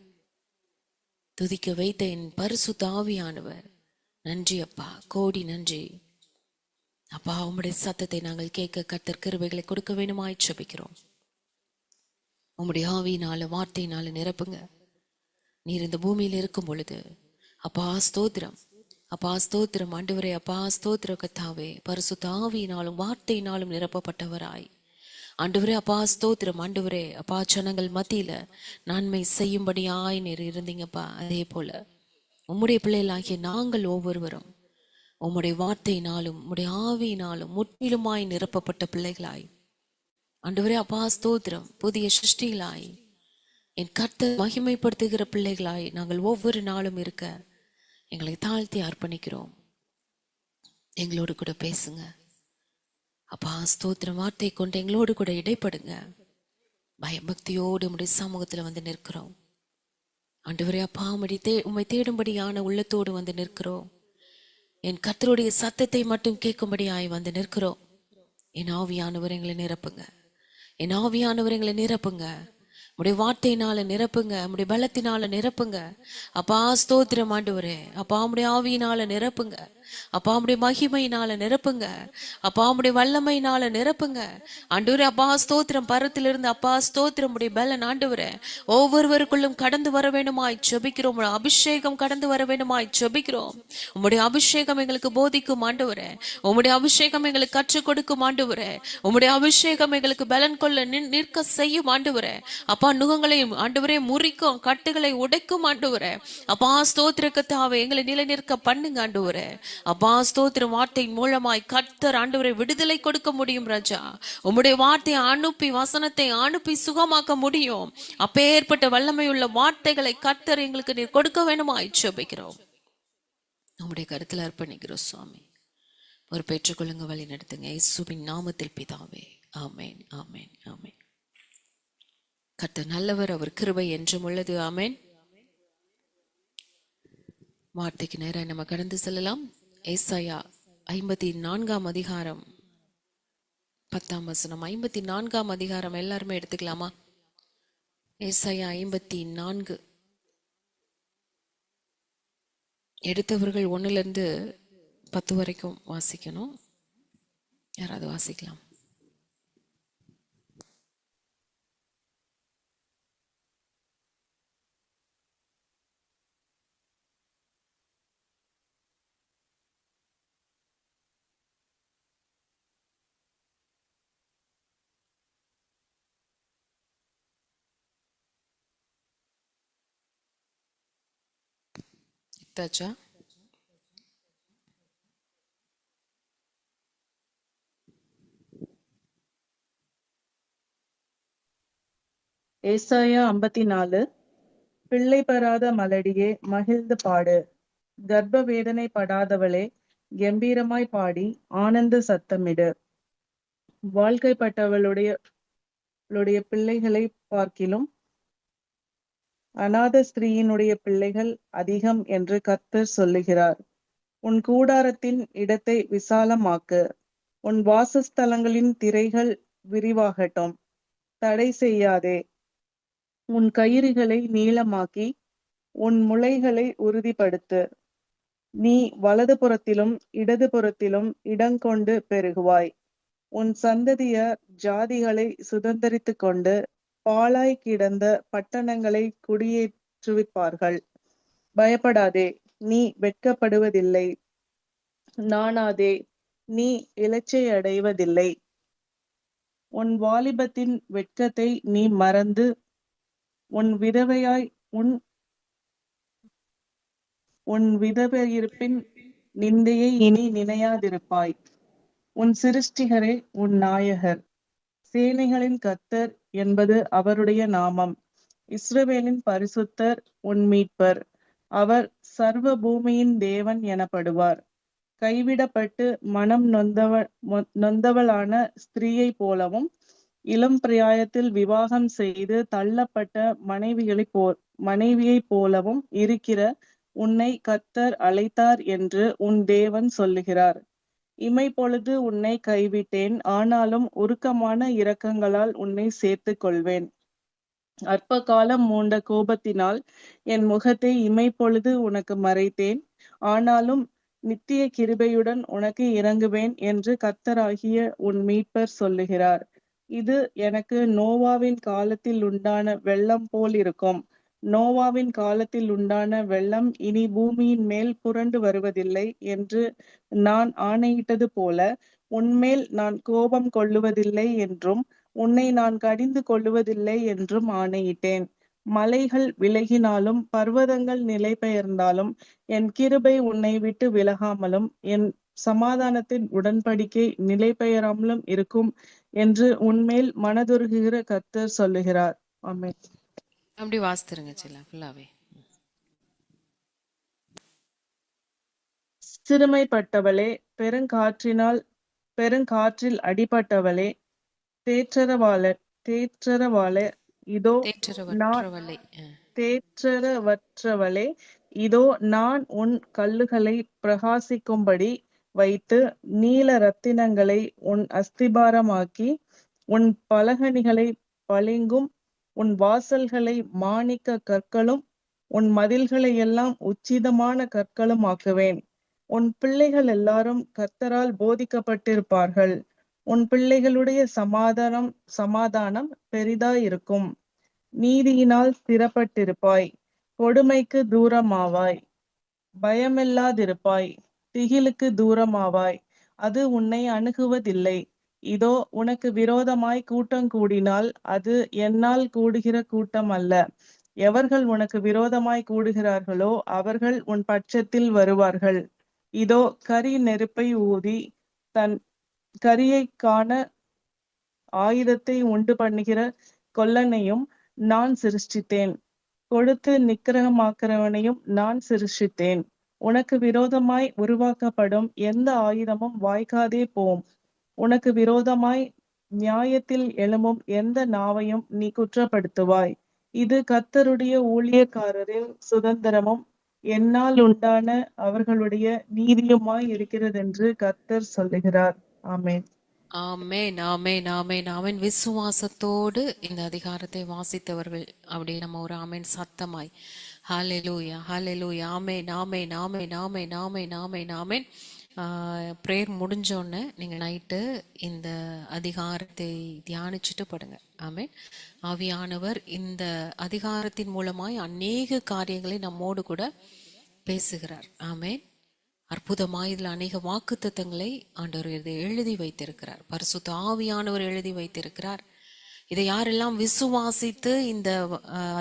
துதிக்க வைத்த என் பரிசுத்த ஆவியானவர், நன்றி அப்பா, கோடி நன்றி அப்பா. உம்முடைய சத்தத்தை நாங்கள் கேட்க கர்த்தர் கிருபைகளை கொடுக்க வேண்டுமாய் ஜெபிக்கிறோம். உம்முடைய ஆவியினால வார்த்தையினால நிரப்புங்க. நீர் இந்த பூமியில் இருக்கும் பொழுது அப்பா ஸ்தோத்திரம். அப்பா ஸ்தோத்திரம் ஆண்டவரே. அப்பா ஸ்தோத்திர கத்தாவே. பரிசுத்த ஆவியினாலும் வார்த்தையினாலும் நிரப்பப்பட்டவராய் ஆண்டவரே. அப்பா ஸ்தோத்திரம் ஆண்டவரே. அப்பா ஜனங்கள் மத்தியில நன்மை செய்யும்படியாய் நீர் இருந்தீங்கப்பா. அதே போல உம்முடைய பிள்ளைகளாகிய நாங்கள் ஒவ்வொருவரும் உம்முடைய வார்த்தையினாலும் உம்முடைய ஆவியினாலும் முற்றிலுமாய் நிரப்பப்பட்ட பிள்ளைகளாய் ஆண்டவரே. அப்பா ஸ்தோத்திரம். புதிய சிருஷ்டிகளாய் என் கர்த்தர் மகிமைப்படுத்துகிற பிள்ளைகளாய் நாங்கள் ஒவ்வொரு நாளும் இருக்க எங்களை தாழ்த்தி அர்ப்பணிக்கிறோம். எங்களோடு கூட பேசுங்க அப்பா ஸ்தோத்திரம். வார்த்தை கொண்டு எங்களோடு கூட இடைப்படுங்க. பயபக்தியோடு உம்முடைய சமூகத்துல வந்து நிற்கிறோம் ஆண்டவரே. அப்பா உம்மை தேடும்படியான உள்ளத்தோடு வந்து நிற்கிறோம். என் கர்த்தருடைய சத்தத்தை மட்டும் கேட்கும்படியாய் வந்து நிற்கிறோம். என் ஆவியானவர் எங்களை நிரப்புங்க. என் ஆவியானவர் எங்களை நிரப்புங்க. உடைய வார்த்தையினால நிரப்புங்க. உடைய பலத்தினால நிரப்புங்க அப்பா ஸ்தோத்திரம் ஆண்டவரே. அப்பா உடைய ஆவியினால நிரப்புங்க. அப்பா உடைய மகிமையினால நிரப்புங்க. அப்பா உடைய வல்லமையினால நிரப்புங்க ஆண்டவரே. அப்பா ஸ்தோத்திரம். பரத்திலிருந்து அப்பா ஸ்தோத்திரம் உடைய பலன் ஆண்டவரே ஒவ்வொருவருக்குள்ளும் கடந்து வர வேண்டுமாய் ஜெபிக்கிறோம். உடைய அபிஷேகம் கடந்து வர வேண்டுமாய் ஜெபிக்கிறோம். உம்முடைய அபிஷேகம் எங்களுக்கு போதிக்கும் ஆண்டவரே. உம்முடைய அபிஷேகம் எங்களுக்கு கற்றுக் கொடுக்கும் ஆண்டவரே. உம்முடைய அபிஷேகம் எங்களுக்கு பலன் கொள்ள நிற்க செய்யும் ஆண்டவரே. அப்பா நுகங்களையும் ஆண்டவரே முறிக்கும், கட்டுகளை உடைக்கும் ஆண்டவரே. அப்பா ஸ்தோத்திர கர்த்தாவே எங்களை நிலை நிற்க பண்ணுங்க ஆண்டவரே. அப்பா ஸ்தோத்திரம். வார்த்தையின் மூலமாய் கர்த்தர் ஆண்டவரை விடுதலை கொடுக்க முடியும் ராஜா. உம்முடைய வார்த்தையை அனுப்பி வசனத்தை அனுப்பி சுகமாக்க முடியும். அப்பேற்பட்ட வல்லமையுள்ள வார்த்தைகளை கர்த்தர் எங்களுக்கு நீர் கொடுக்க வேண்டுமாய் ஜெபிக்கிறோம். நம்முடைய கருத்துல அர்ப்பணிக்கிறோம் சுவாமி. பொறுப்பேற்றுக் கொள்ளுங்க, வழி நடத்துங்க. இயேசுவின் நாமத்தில் பிதாவே, ஆமேன் ஆமேன் ஆமேன். கர்த்தர் நல்லவர், அவர் கிருபை என்றும் உள்ளது. ஆமேன். வார்த்தைக்கு நேரம் நம்ம கடந்து செல்லலாம். ஏசாயா 54 அதிகாரம் 10 வசனம். 54 அதிகாரம் எல்லாருமே எடுத்துக்கலாமா? ஏசாயா 54 எடுத்தவர்கள் 1 to 10 வரைக்கும் வாசிக்கணும். யாராவது வாசிக்கலாம்? இத்தாச்சா? ஏசாயா 54. பிள்ளை பெறாத மலடியே மகிழ்ந்து பாடு, கர்ப்ப வேதனை படாதவளே கம்பீரமாய் பாடி ஆனந்த சத்தமிடு. வாழ்க்கைப்பட்டவளுடைய பிள்ளைகளை பார்க்கிலும் அநாத ஸ்திரீயினுடைய பிள்ளைகள் அதிகம் என்று கர்த்தர் சொல்லுகிறார். உன் கூடாரத்தின் இடத்தை விசாலமாக்கு, உன் வாசஸ்தலங்களின் திரைகள் விரிவாகட்டும். தடை செய்யாதே, உன் கயிறுகளை நீளமாக்கி உன் முளைகளை உறுதிப்படுத்து. நீ வலதுபுறத்திலும் இடதுபுறத்திலும் இடங்கொண்டு பெருகுவாய். உன் சந்ததியர் ஜாதிகளை சுதந்தரித்துக் கொண்டு பாழாய் கிடந்த பட்டணங்களை குடியேற்றுவிப்பார்கள். பயப்படாதே, நீ வெட்கப்படுவதில்லை. நாணாதே, நீ இலச்சையடைவதில்லை. உன் வாலிபத்தின் வெட்கத்தை நீ மறந்து உன் விதவையாய் உன் விதவையிருப்பின் நிந்தையை இனி நினையாதிருப்பாய். உன் சிருஷ்டிகரே உன் நாயகர். சேனைகளின் கர்த்தர் என்பது அவருடைய நாமம். இஸ்ரவேலின் பரிசுத்தர் உன் மீட்பர். அவர் சர்வ பூமியின் தேவன் எனப்படுவார். கைவிடப்பட்டு மனம் நொந்தவளான ஸ்திரீயை போலவும் இளம் பிராயத்தில் விவாகம் செய்து தள்ளப்பட்ட மனைவியைப் போலவும் இருக்கிற உன்னை கர்த்தர் அழைத்தார் என்று உன் தேவன் சொல்லுகிறார். இமைப்பொழுது உன்னை கைவிட்டேன், ஆனாலும் உருக்கமான இரக்கங்களால் உன்னை சேர்த்துக் கொள்வேன். அற்ப காலம் மூண்ட கோபத்தினால் என் முகத்தை இமைப்பொழுது உனக்கு மறைத்தேன், ஆனாலும் நித்திய கிருபையுடன் உனக்கு இறங்குவேன் என்று கர்த்தராகிய உன் மீட்பர் சொல்லுகிறார். இது எனக்கு நோவாவின் காலத்தில் உண்டான வெள்ளம் போல் இருக்கும். நோவாவின் காலத்தில் உண்டான வெள்ளம் இனி பூமியின் மேல் புரண்டு வருவதில்லை என்று நான் ஆணையிட்டது போல உன்மேல் நான் கோபம் கொள்ளுவதில்லை என்றும் உன்னை நான் கடிந்து கொள்ளுவதில்லை என்றும் ஆணையிட்டேன். மலைகள் விலகினாலும் பர்வதங்கள் நிலை பெயர்ந்தாலும் என் கிருபை உன்னை விட்டு விலகாமலும் என் சமாதானத்தின் உடன்படிக்கை நிலை பெயராமலும் இருக்கும் என்று உன்மேல் மனதுருகுகிற கர்த்தர் சொல்லுகிறார். ஆமென். அப்படி வாசித்துருங்க செல்லம் ஃபுல்லாவே. சிறுமைப்பட்டவளே, பெருங்காற்றில் அடிபட்டவளே, தேற்றரவாளே, இதோ நான் தேற்றரவற்றவளே, இதோ நான் உன் கல்லுகளை பிரகாசிக்கும்படி வைத்து நீல ரத்தினங்களை உன் அஸ்திபாரமாக்கி உன் பலகணிகளை பளிங்கும் உன் வாசல்களை மாணிக்க கற்களும் உன் மதில்களை எல்லாம் உச்சிதமான கற்களும் ஆக்குவேன். உன் பிள்ளைகள் எல்லாரும் கர்த்தரால் போதிக்கப்பட்டிருப்பார்கள். உன் பிள்ளைகளுடைய சமாதானம் பெரிதாயிருக்கும். நீதியினால் ஸ்திரப்பட்டிருப்பாய். கொடுமைக்கு தூரமாவாய். பயமில்லாதிருப்பாய். திகிலுக்கு தூரமாவாய். அது உன்னை அணுகுவதில்லை. இதோ உனக்கு விரோதமாய் கூட்டம் கூடினால் அது என்னால் கூடுகிற கூட்டம் அல்ல. எவர்கள் உனக்கு விரோதமாய் கூடுகிறார்களோ அவர்கள் உன் பட்சத்தில் வருவார்கள். இதோ கரி நெருப்பை ஊதி தன் கரியை காண ஆயுதத்தை உண்டு பண்ணுகிற கொல்லனையும் நான் சிருஷ்டித்தேன். கொடுத்து நிக்கிரகமாக்கிறவனையும் நான் சிருஷ்டித்தேன். உனக்கு விரோதமாய் உருவாக்கப்படும் எந்த ஆயுதமும் வாய்க்காதே போம். உனக்கு விரோதமாய் நியாயத்தில் எழும்பும் எந்த நாவையும் நீ குற்றப்படுத்துவாய். இது கர்த்தருடைய ஊழியக்காரரின் சுதந்திரமும் என்னால் உண்டான அவர்களுடைய நீதியுமாய் இருக்கிறதென்று கர்த்தர் சொல்லுகிறார். ஆமென். ஆமென், ஆமென், ஆமென், ஆமென். விசுவாசத்தோடு இந்த அதிகாரத்தை வாசித்தவர்கள் அப்படி நம்ம ஒரு ஆமென் சத்தமாய் ஹல்லேலூயா, ஹல்லேலூயா, ஆமென், ஆமென், ஆமென், ஆமென், ஆமென், ஆமென், ஆமென். ப்ரேயர் முடிஞ்சோடனே நீங்கள் நைட்டு இந்த அதிகாரத்தை தியானிச்சுட்டு படுங்க. ஆமென். ஆவியானவர் இந்த அதிகாரத்தின் மூலமாய் அநேக காரியங்களை நம்மோடு கூட பேசுகிறார். ஆமென். அற்புதமாய் இதில் அநேக வாக்குத்தத்தங்களை ஆண்டவர் இதை எழுதி வைத்திருக்கிறார். பரிசுத்த ஆவியானவர் எழுதி வைத்திருக்கிறார். இதை யாரெல்லாம் விசுவாசித்து இந்த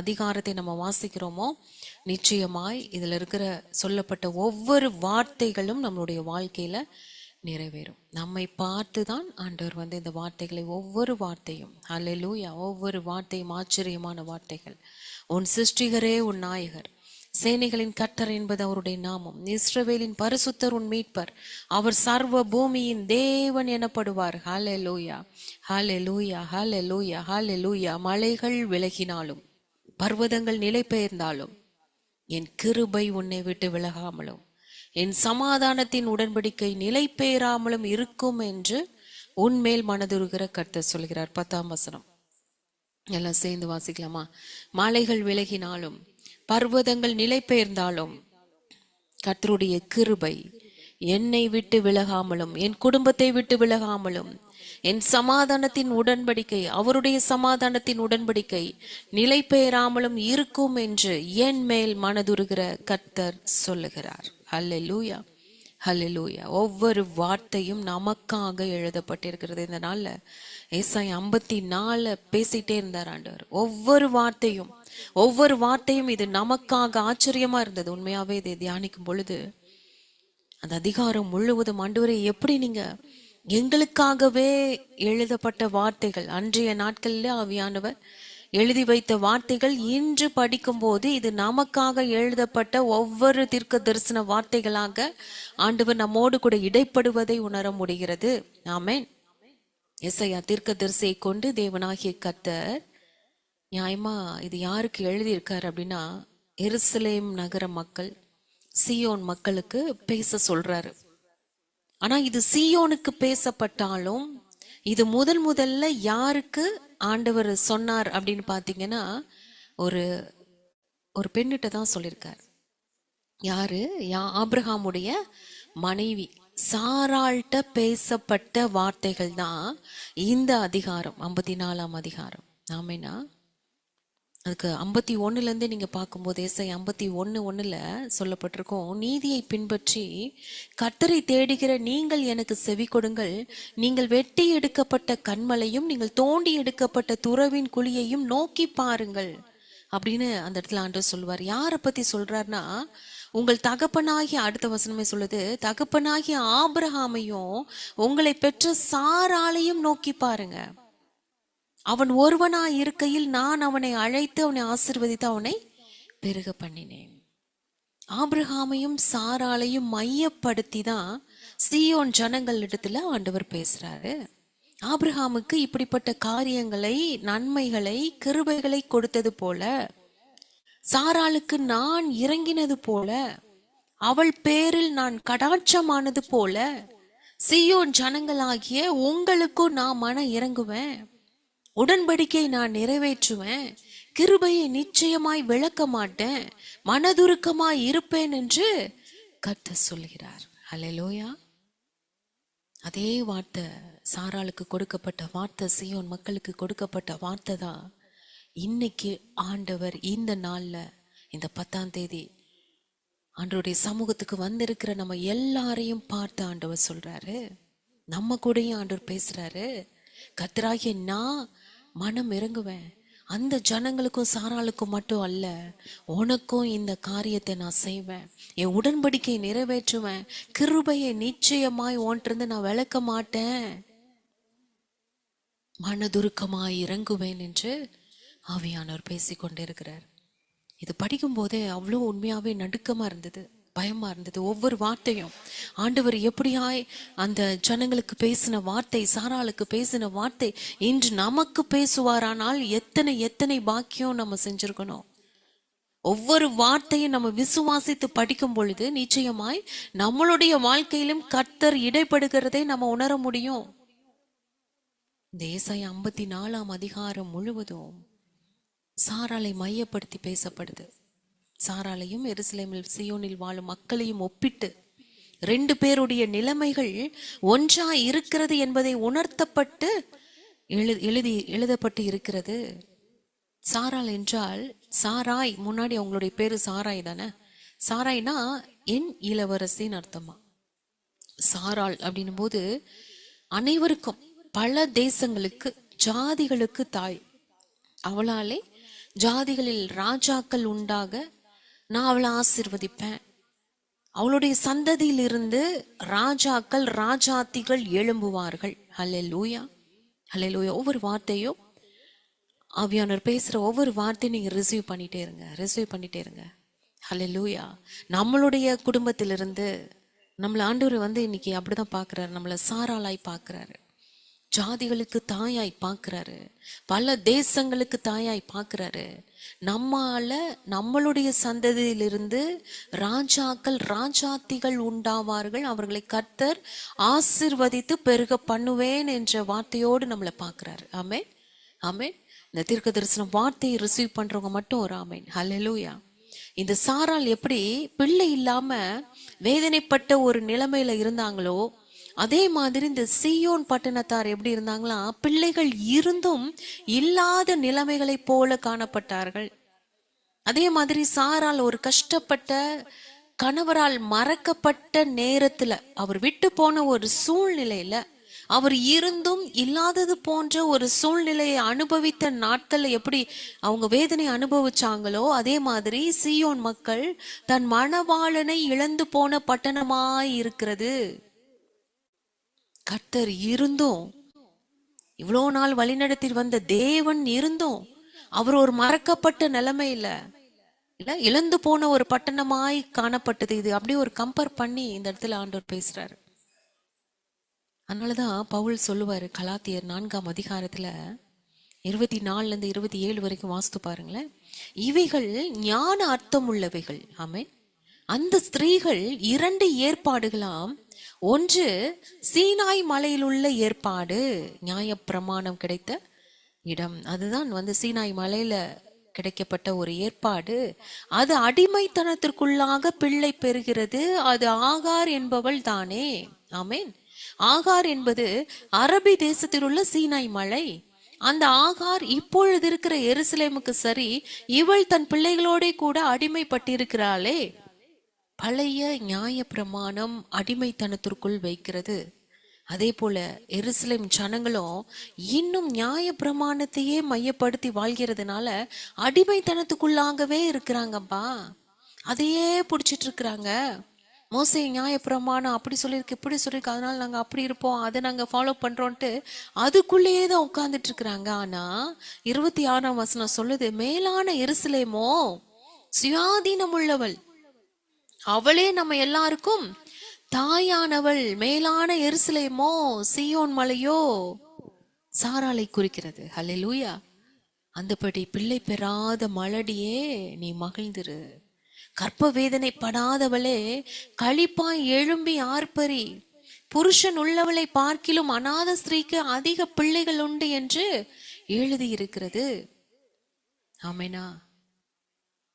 அதிகாரத்தை நம்ம வாசிக்கிறோமோ நிச்சயமாய் இதுல இருக்கிற சொல்லப்பட்ட ஒவ்வொரு வார்த்தைகளும் நம்மளுடைய வாழ்க்கையில நிறைவேறும். நம்மை பார்த்து தான் ஆண்டவர் இந்த வார்த்தைகளை ஒவ்வொரு வார்த்தையும் ஹல்லேலூயா, ஒவ்வொரு வார்த்தையும் ஆச்சரியமான வார்த்தைகள். உன் சிருஷ்டிகரே உன் நாயகர், சேனைகளின் கர்த்தர் என்பது அவருடைய நாமம், இஸ்ரவேலின் பரிசுத்தர் உன் மீட்பர், அவர் சர்வ பூமியின் தேவன் எனப்படுவார். ஹல்லேலூயா, ஹல்லேலூயா, ஹல்லேலூயா, ஹல்லேலூயா. மலைகள் விலகினாலும் பர்வதங்கள் நிலை பெயர்ந்தாலும் என் கிருபை உன்னை விட்டு விலகாமலும் என் சமாதானத்தின் உடன்படிக்கை நிலை பெயராமலும் இருக்கும் என்று உன்மேல் மனதுருகிற கர்த்தர் சொல்கிறார். 10ஆம் வசனம் எல்லாம் சேர்ந்து வாசிக்கலாமா? மலைகள் விலகினாலும் பர்வதங்கள் நிலை பெயர்ந்தாலும் கர்த்தருடைய கிருபை என்னை விட்டு விலகாமலும் என் குடும்பத்தை விட்டு விலகாமலும் என் சமாதானத்தின் உடன்படிக்கை, அவருடைய சமாதானத்தின் உடன்படிக்கை நிலை பெயராமலும் இருக்கும் என்று என் மேல் மனதுருகிற கர்த்தர் சொல்லுகிறார். ஹல்லேலூயா, ஹல்லேலூயா. ஒவ்வொரு வார்த்தையும் நமக்காக எழுதப்பட்டிருக்கிறது. இந்த நாள்ல ஏசாயா 54 பேசிட்டே இருந்தார் ஆண்டவர். ஒவ்வொரு வார்த்தையும் இது நமக்காக ஆச்சரியமா இருந்தது. உண்மையாவே இதை தியானிக்கும் பொழுது அந்த அதிகாரம் முழுவதும் ஆண்டவரே எப்படி நீங்க எங்களுக்காகவே எழுதப்பட்ட வார்த்தைகள், அன்றைய நாட்களில் ஆவியானவர் எழுதி வைத்த வார்த்தைகள் இன்று படிக்கும் போது இது நமக்காக எழுதப்பட்ட ஒவ்வொரு தீர்க்க தரிசன வார்த்தைகளாக ஆண்டவர் நம்மோடு கூட இடைப்படுவதை உணர முடிகிறது. ஆமென். எசையா தீர்க்க தரிசியை கொண்டு தேவனாகிய கர்த்தர் நியாயமா இது யாருக்கு எழுதியிருக்காரு அப்படின்னா, எருசலேம் நகர மக்கள், சீயோன் மக்களுக்கு பேச சொல்றாரு. ஆனா இது சீயோனுக்கு பேசப்பட்டாலும் இது முதல்ல யாருக்கு ஆண்டவர் சொன்னார் அப்படின்னு பாத்தீங்கன்னா, ஒரு ஒரு பெண்ணிட்ட தான் சொல்லியிருக்கார். யாரு? ஆபிரகாமுடைய மனைவி சாராள்கிட்ட பேசப்பட்ட வார்த்தைகள் தான் இந்த அதிகாரம், 54ஆம் அதிகாரம். ஆமேனா? அதுக்கு 51 நீங்க பார்க்கும்போது ஏசாயா 51:1 சொல்லப்பட்டிருக்கோம், நீதியை பின்பற்றி கர்த்தரை தேடுகிற நீங்கள் எனக்கு செவி கொடுங்கள், நீங்கள் வெட்டி எடுக்கப்பட்ட கன்மலையும் நீங்கள் தோண்டி எடுக்கப்பட்ட துறவின் குழியையும் நோக்கி பாருங்கள் அப்படின்னு அந்த இடத்துல ஆண்டவர் சொல்லுவார். யாரை பத்தி சொல்றாருன்னா, உங்கள் தகப்பனாகிய, அடுத்த வசனமே சொல்லுது, தகப்பனாகிய ஆபிரகாமையும் உங்களை பெற்ற சாராளையும் நோக்கி பாருங்க. அவன் ஒருவனாய் இருக்கையில் நான் அவனை அழைத்து அவனை ஆசீர்வதித்து அவனை பெருக பண்ணினேன். ஆபிரகாமையும் சாராளையும் மையப்படுத்தி தான் சீயோன் ஜனங்கள் இடத்துல ஆண்டவர் பேசுறாரு. ஆபிரகாமுக்கு இப்படிப்பட்ட காரியங்களை, நன்மைகளை, கிருபைகளை கொடுத்தது போல, சாராளுக்கு நான் இறங்கினது போல, அவள் பேரில் நான் கடாட்சமானது போல, சீயோன் ஜனங்களாகிய உங்களுக்கும் நான் மன இறங்குவேன், உடன்படிக்கை நான் நிறைவேற்றுவேன், கிருபையை நிச்சயமாய் விளக்க மாட்டேன், மனதுருக்கமாய் இருப்பேன் என்று கர்த்தர் சொல்கிறார். ஹல்லேலூயா. அதே வார்த்தை சாராளுக்கு கொடுக்கப்பட்ட வார்த்தை, சீயோன் மக்களுக்கு கொடுக்கப்பட்ட வார்த்தை தான் இன்னைக்கு ஆண்டவர் இந்த நாள்ல, இந்த 10ஆம் தேதி ஆண்டவருடைய சமூகத்துக்கு வந்திருக்கிற நம்ம எல்லாரையும் பார்த்து ஆண்டவர் சொல்றாரு. நம்ம கூடயும் ஆண்டவர் பேசுறாரு. கர்த்தராகிய நான் மனம் இறங்குவேன், அந்த ஜனங்களுக்கும் சாராளுக்கும் மட்டும் அல்ல, உனக்கும் இந்த காரியத்தை நான் செய்வேன், என் உடன்படிக்கை நிறைவேற்றுவேன், கிருபையை நிச்சயமாய் ஒன்றிருந்து நான் விளக்க மாட்டேன், மனதுருக்கமாய் இறங்குவேன் என்று ஆவியானவர் பேசிக்கொண்டிருக்கிறார். இது படிக்கும் போதே அவ்வளோ உண்மையாவே நடுக்கமா இருந்தது, பயமா இருந்தது. ஒவ்வொரு வார்த்தையும் ஆண்டவர் எப்படியாய் அந்த ஜனங்களுக்கு பேசின வார்த்தை, சாராளுக்கு பேசின வார்த்தை இன்று நமக்கு பேசுவாரானால் எத்தனை எத்தனை பாக்கியம் நம்ம செஞ்சிருக்கணும். ஒவ்வொரு வார்த்தையும் நம்ம விசுவாசித்து படிக்கும் பொழுது நிச்சயமாய் நம்மளுடைய வாழ்க்கையிலும் கர்த்தர் இடைப்படுகிறதை நம்ம உணர முடியும். இந்த ஏசாயா 54ஆம் அதிகாரம் முழுவதும் சாராளை மையப்படுத்தி பேசப்படுது. சாராளையும் எருசலேமில் சீயோனில் வாழும் மக்களையும் ஒப்பிட்டு 2 பேருடைய நிலைமைகள் ஒன்றா இருக்கிறது என்பதை உணர்த்தப்பட்டு எழுதப்பட்டு இருக்கிறது. சாராள் என்றால், சாராய் முன்னாடி அவங்களுடைய பேரு சாராய் தானே. சாராய்னா என் இளவரசின்னு அர்த்தமா. சாராள் அப்படின்னும் போது அனைவருக்கும், பல தேசங்களுக்கு, ஜாதிகளுக்கு தாய். அவளாலே ஜாதிகளில் ராஜாக்கள் உண்டாக நான் அவளை ஆசீர்வதிப்பேன், அவளுடைய சந்ததியில் இருந்து ராஜாக்கள், ராஜாத்திகள் எழும்புவார்கள். ஹல்லேலூயா, ஹல்லேலூயா. ஒவ்வொரு வார்த்தையும் ஆவியானவர் பேசுற ஒவ்வொரு வார்த்தையும் நீங்க ரிசீவ் பண்ணிட்டே இருங்க. ஹல்லேலூயா. நம்மளுடைய குடும்பத்திலிருந்து நம்மள ஆண்டவர் இன்னைக்கு அப்படிதான் பாக்குறாரு. நம்மள சாராளாய் பாக்குறாரு, ஜாதிகளுக்கு தாயாய் பார்க்கிறாரு, பல தேசங்களுக்கு தாயாய் பார்க்கிறாரு. நம்மளுடைய சந்ததியிலிருந்து ராஜாக்கள், ராஜாத்திகள் உண்டாவார்கள், அவர்களை கர்த்தர் ஆசீர்வதித்து பெருக பண்ணுவேன் என்ற வார்த்தையோடு நம்மளை பார்க்கிறாரு. ஆமென், ஆமென். இந்த தீர்க்க தரிசனம் வார்த்தையை ரிசீவ் பண்றவங்க மட்டும் ஒரு ஆமென். ஹல்லேலூயா. இந்த சாராள் எப்படி பிள்ளை இல்லாம வேதனைப்பட்ட ஒரு நிலைமையில இருந்தாங்களோ, அதே மாதிரி இந்த சீயோன் பட்டணத்தார் எப்படி இருந்தாங்களா, பிள்ளைகள் இருந்தும் இல்லாத நிலைமைகளை போல காணப்பட்டார்கள். அதே மாதிரி சாராள் ஒரு கஷ்டப்பட்ட கணவரால் மறக்கப்பட்ட நேரத்துல, அவர் விட்டு போன ஒரு சூழ்நிலையில, அவர் இருந்தும் இல்லாதது போன்ற ஒரு சூழ்நிலையை அனுபவித்த நாட்கள் எப்படி அவங்க வேதனை அனுபவிச்சாங்களோ, அதே மாதிரி சீயோன் மக்கள் தன் மணவாளனை இழந்து போன பட்டணமாய் இருக்கிறது. கர்த்தர் இருந்தும், இவ்வளோ நாள் வழிநடத்தி வந்த தேவன் இருந்தும், அவர் ஒரு மறக்கப்பட்ட நிலைமையில இல்ல இழந்து போன ஒரு பட்டணமாய் காணப்பட்டது. இது அப்படியே ஒரு கம்பேர் பண்ணி இந்த இடத்துல ஆண்டவர் பேசுறாரு. அதனாலதான் பவுல் சொல்லுவாரு கலாத்தியர் 4ஆம் அதிகாரத்துல 24 27 வரைக்கும் வாசித்து பாருங்களேன். இவைகள் ஞான அர்த்தம் உள்ளவைகள். ஆமென். அந்த ஸ்திரீகள் 2 ஏற்பாடுகளாம். ஒன்று சீனாய் மலையில் உள்ள ஏற்பாடு, நியாயப்பிரமாணம் கிடைத்த இடம். அதுதான் சீனாய் மலையில கிடைக்கப்பட்ட ஒரு ஏற்பாடு. அது அடிமைத்தனத்திற்குள்ளாக பிள்ளை பெறுகிறது. அது ஆகார் என்பவள் தானே. ஆமென். ஆகார் என்பது அரபி தேசத்தில் உள்ள சீனாய் மலை. அந்த ஆகார் இப்பொழுது இருக்கிற எருசலேமுக்கு சரி, இவள் தன் பிள்ளைகளோட கூட அடிமைப்பட்டிருக்கிறாளே. பழைய நியாய பிரமாணம் அடிமைத்தனத்திற்குள் வைக்கிறது. அதே போல எருசலேம் ஜனங்களும் இன்னும் நியாய பிரமாணத்தையே மையப்படுத்தி வாழ்கிறதுனால அடிமைத்தனத்துக்குள்ளாகவே இருக்கிறாங்கப்பா. அதையே பிடிச்சிட்டு இருக்கிறாங்க. மோசே நியாய பிரமாணம் அப்படி சொல்லியிருக்கு, இப்படி சொல்லியிருக்கு, அதனால நாங்க அப்படி இருப்போம், அதை நாங்க ஃபாலோ பண்றோம்ட்டு அதுக்குள்ளேயே தான் உட்கார்ந்துட்டு இருக்கிறாங்க. ஆனா 26ஆம் வசனம் சொல்லுது, மேலான எருசலேமோ சுயாதீனம் உள்ளவள், அவளே நம்ம எல்லாருக்கும் தாயானவள். மேலான எருசலேமோ சீயோன் மலையோ சாராளை குறிக்கிறது. ஹல்லேலூயா. அந்தபடி பிள்ளை பெறாத மலடியே நீ மகிழ்ந்திரு. கற்ப வேதனை படாதவளே களிப்பாய் எழும்பி ஆர்ப்பரி. புருஷன் உள்ளவளை பார்க்கிலும் அநாத ஸ்திரீக்கு அதிக பிள்ளைகள் உண்டு என்று எழுதியிருக்கிறது. ஆமெனா.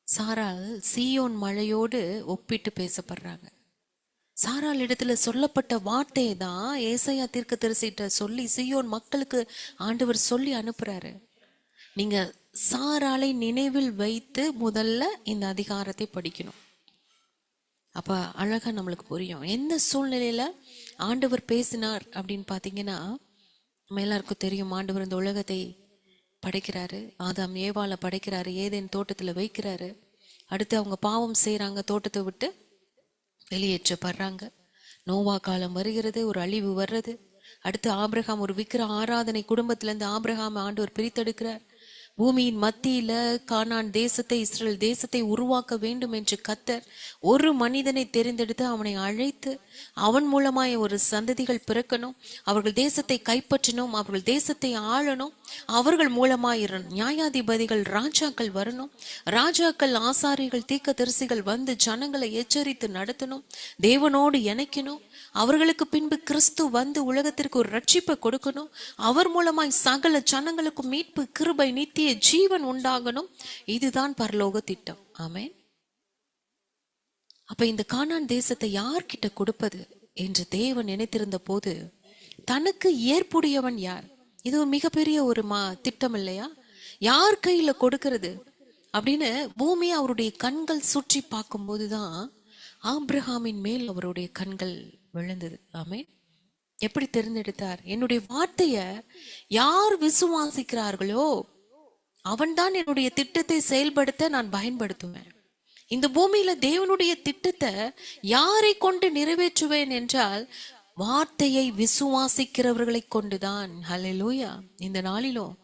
சாராள் சீயோன் மலையோடு ஒப்பிட்டு பேசப்படுறாங்க. சாராள் இடத்துல சொல்லப்பட்ட வார்த்தையை தான் ஏசாயா தீர்க்கதரிசிட்ட சொல்லி சீயோன் மக்களுக்கு ஆண்டவர் சொல்லி அனுப்புறாரு. நீங்க சாராளை நினைவில் வைத்து முதல்ல இந்த அதிகாரத்தை படிக்கணும். அப்ப அழகா நம்மளுக்கு புரியும் எந்த சூழ்நிலையில ஆண்டவர் பேசினார் அப்படின்னு பாத்தீங்கன்னா, நம்ம எல்லாருக்கும் தெரியும். ஆண்டவர் இந்த உலகத்தை படைக்கிறாரு, ஆதாம் ஏவாளை படைக்கிறாரு, ஏதேன் தோட்டத்துல வைக்கிறாரு. அடுத்து அவங்க பாவம் செய்யறாங்க, தோட்டத்தை விட்டு வெளியேற்றப்படுறாங்க. நோவா காலம் வருகிறது, ஒரு அழிவு வர்றது. அடுத்து ஆபிரகாம் ஒரு விக்கிர ஆராதனை குடும்பத்துல இருந்து ஆபிரகாம் ஆண்டவர் பிரித்தெடுக்கிறார். பூமியின் மத்தியில கானான் தேசத்தை, இஸ்ரேல் தேசத்தை உருவாக்க வேண்டும் என்று கர்த்தர் ஒரு மனிதனை தெரிந்தெடுத்து அவனை அழைத்து அவன் மூலமாய் ஒரு சந்ததிகள் பிறக்கணும், அவர்கள் தேசத்தை கைப்பற்றணும், அவர்கள் தேசத்தை ஆளணும், அவர்கள் மூலமாய் நியாயாதிபதிகள் ராஜாக்கள் வரணும், ராஜாக்கள் ஆசாரிகள் தீர்க்கதரிசிகள் வந்து ஜனங்களை எச்சரித்து நடத்தணும், தேவனோடு இணைக்கணும், அவர்களுக்கு பின்பு கிறிஸ்து வந்து உலகத்திற்கு ஒரு ரட்சிப்பை கொடுக்கணும், அவர் மூலமாய் சகல ஜனங்களுக்கு மீட்பு, கிருபை, நித்திய ஜீவன் உண்டாகணும். இதுதான் பரலோக திட்டம். ஆமென். அப்ப இந்த கானான் தேசத்தை யார்கிட்ட கொடுப்பது என்று தேவன் நினைத்திருந்த போது தனக்கு ஏற்புடையவன் யார்? இது ஒரு மிகப்பெரிய ஒரு திட்டம் இல்லையா? யார் கையில கொடுக்கிறது அப்படின்னு பூமியை அவருடைய கண்கள் சுற்றி பார்க்கும் போதுதான் ஆபிரகாமின் மேல் அவருடைய கண்கள் விழுந்தது. ஆமென். எப்படி தெரிந்தெடுத்தார்? என்னுடைய வார்த்தைய யார் விசுவாசிக்கிறார்களோ அவன்தான் என்னுடைய திட்டத்தை செயல்படுத்த நான் பயன்படுத்துவேன். இந்த பூமியில தேவனுடைய திட்டத்தை யாரை கொண்டு நிறைவேற்றுவேன் என்றால் வார்த்தையை விசுவாசிக்கிறவர்களை கொண்டுதான். ஹல்லேலூயா. இந்த நாளிலும்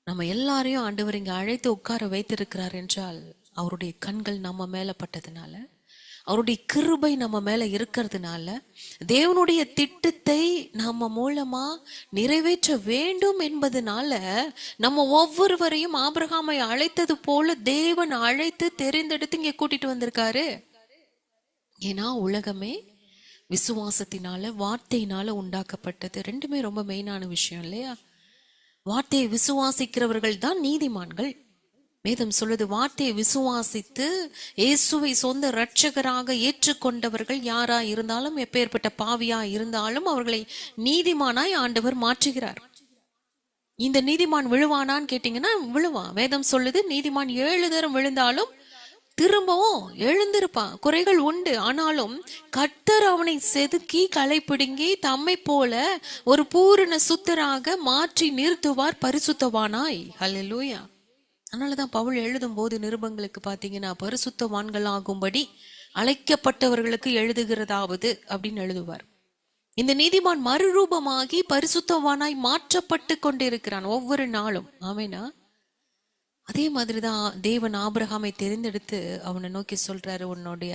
நம்ம எல்லாரையும் ஆண்டவர் இங்க அழைத்து உட்கார வைத்திருக்கிறார் என்றால் அவருடைய கண்கள் நம்ம மேல பட்டதுனால, அவருடைய கிருபை நம்ம மேல இருக்கிறதுனால, தேவனுடைய திட்டத்தை நம்ம மூலமா நிறைவேற்ற வேண்டும் என்பதனால நம்ம ஒவ்வொருவரையும் ஆபிரகாமை அழைத்தது போல தேவன் அழைத்து தெரிந்தெடுத்து இங்க கூட்டிட்டு வந்திருக்காரு. ஏன்னா உலகமே விசுவாசத்தினால வார்த்தையினால உண்டாக்கப்பட்டது. ரெண்டுமே ரொம்ப மெயினான விஷயம் இல்லையா? வார்த்தையை விசுவாசிக்கிறவர்கள் தான் நீதிமான்கள். வேதம் சொல்லுது, வார்த்தையை விசுவாசித்து இயேசுவை சொந்த இரட்சகராக ஏற்றுக்கொண்டவர்கள் யாரா இருந்தாலும், எப்பேற்பட்ட பாவியா இருந்தாலும் அவர்களை நீதிமானாய் ஆண்டவர் மாற்றுகிறார். இந்த நீதிமான் விழுவானான்னு கேட்டீங்கன்னா விழுவான். வேதம் சொல்லுது, நீதிமான் 7 தரம் விழுந்தாலும் திரும்பவும் எழுந்திருப்பான். குறைகள் உண்டு, ஆனாலும் கர்த்தர் அவனை செதுக்கி களை பிடுங்கி தம்மை போல ஒரு பூரண சுத்தராக மாற்றி நிறுத்துவார் பரிசுத்தவானாய். ஹல்லேலூயா. அதனாலதான் பவுல் எழுதும் போது நிருபங்களுக்கு பாத்தீங்கன்னா, பரிசுத்தவான்களாகும்படி அழைக்கப்பட்டவர்களுக்கு எழுதுகிறதாவது அப்படின்னு எழுதுவார். இந்த நீதிமான் மறுரூபமாகி பரிசுத்தவானாய் மாற்றப்பட்டு கொண்டிருக்கிறான் ஒவ்வொரு நாளும். ஆமேனா? அதே மாதிரிதான் தேவன் ஆபிரகாமை தெரிந்தெடுத்து அவனை நோக்கி சொல்றாரு, உன்னுடைய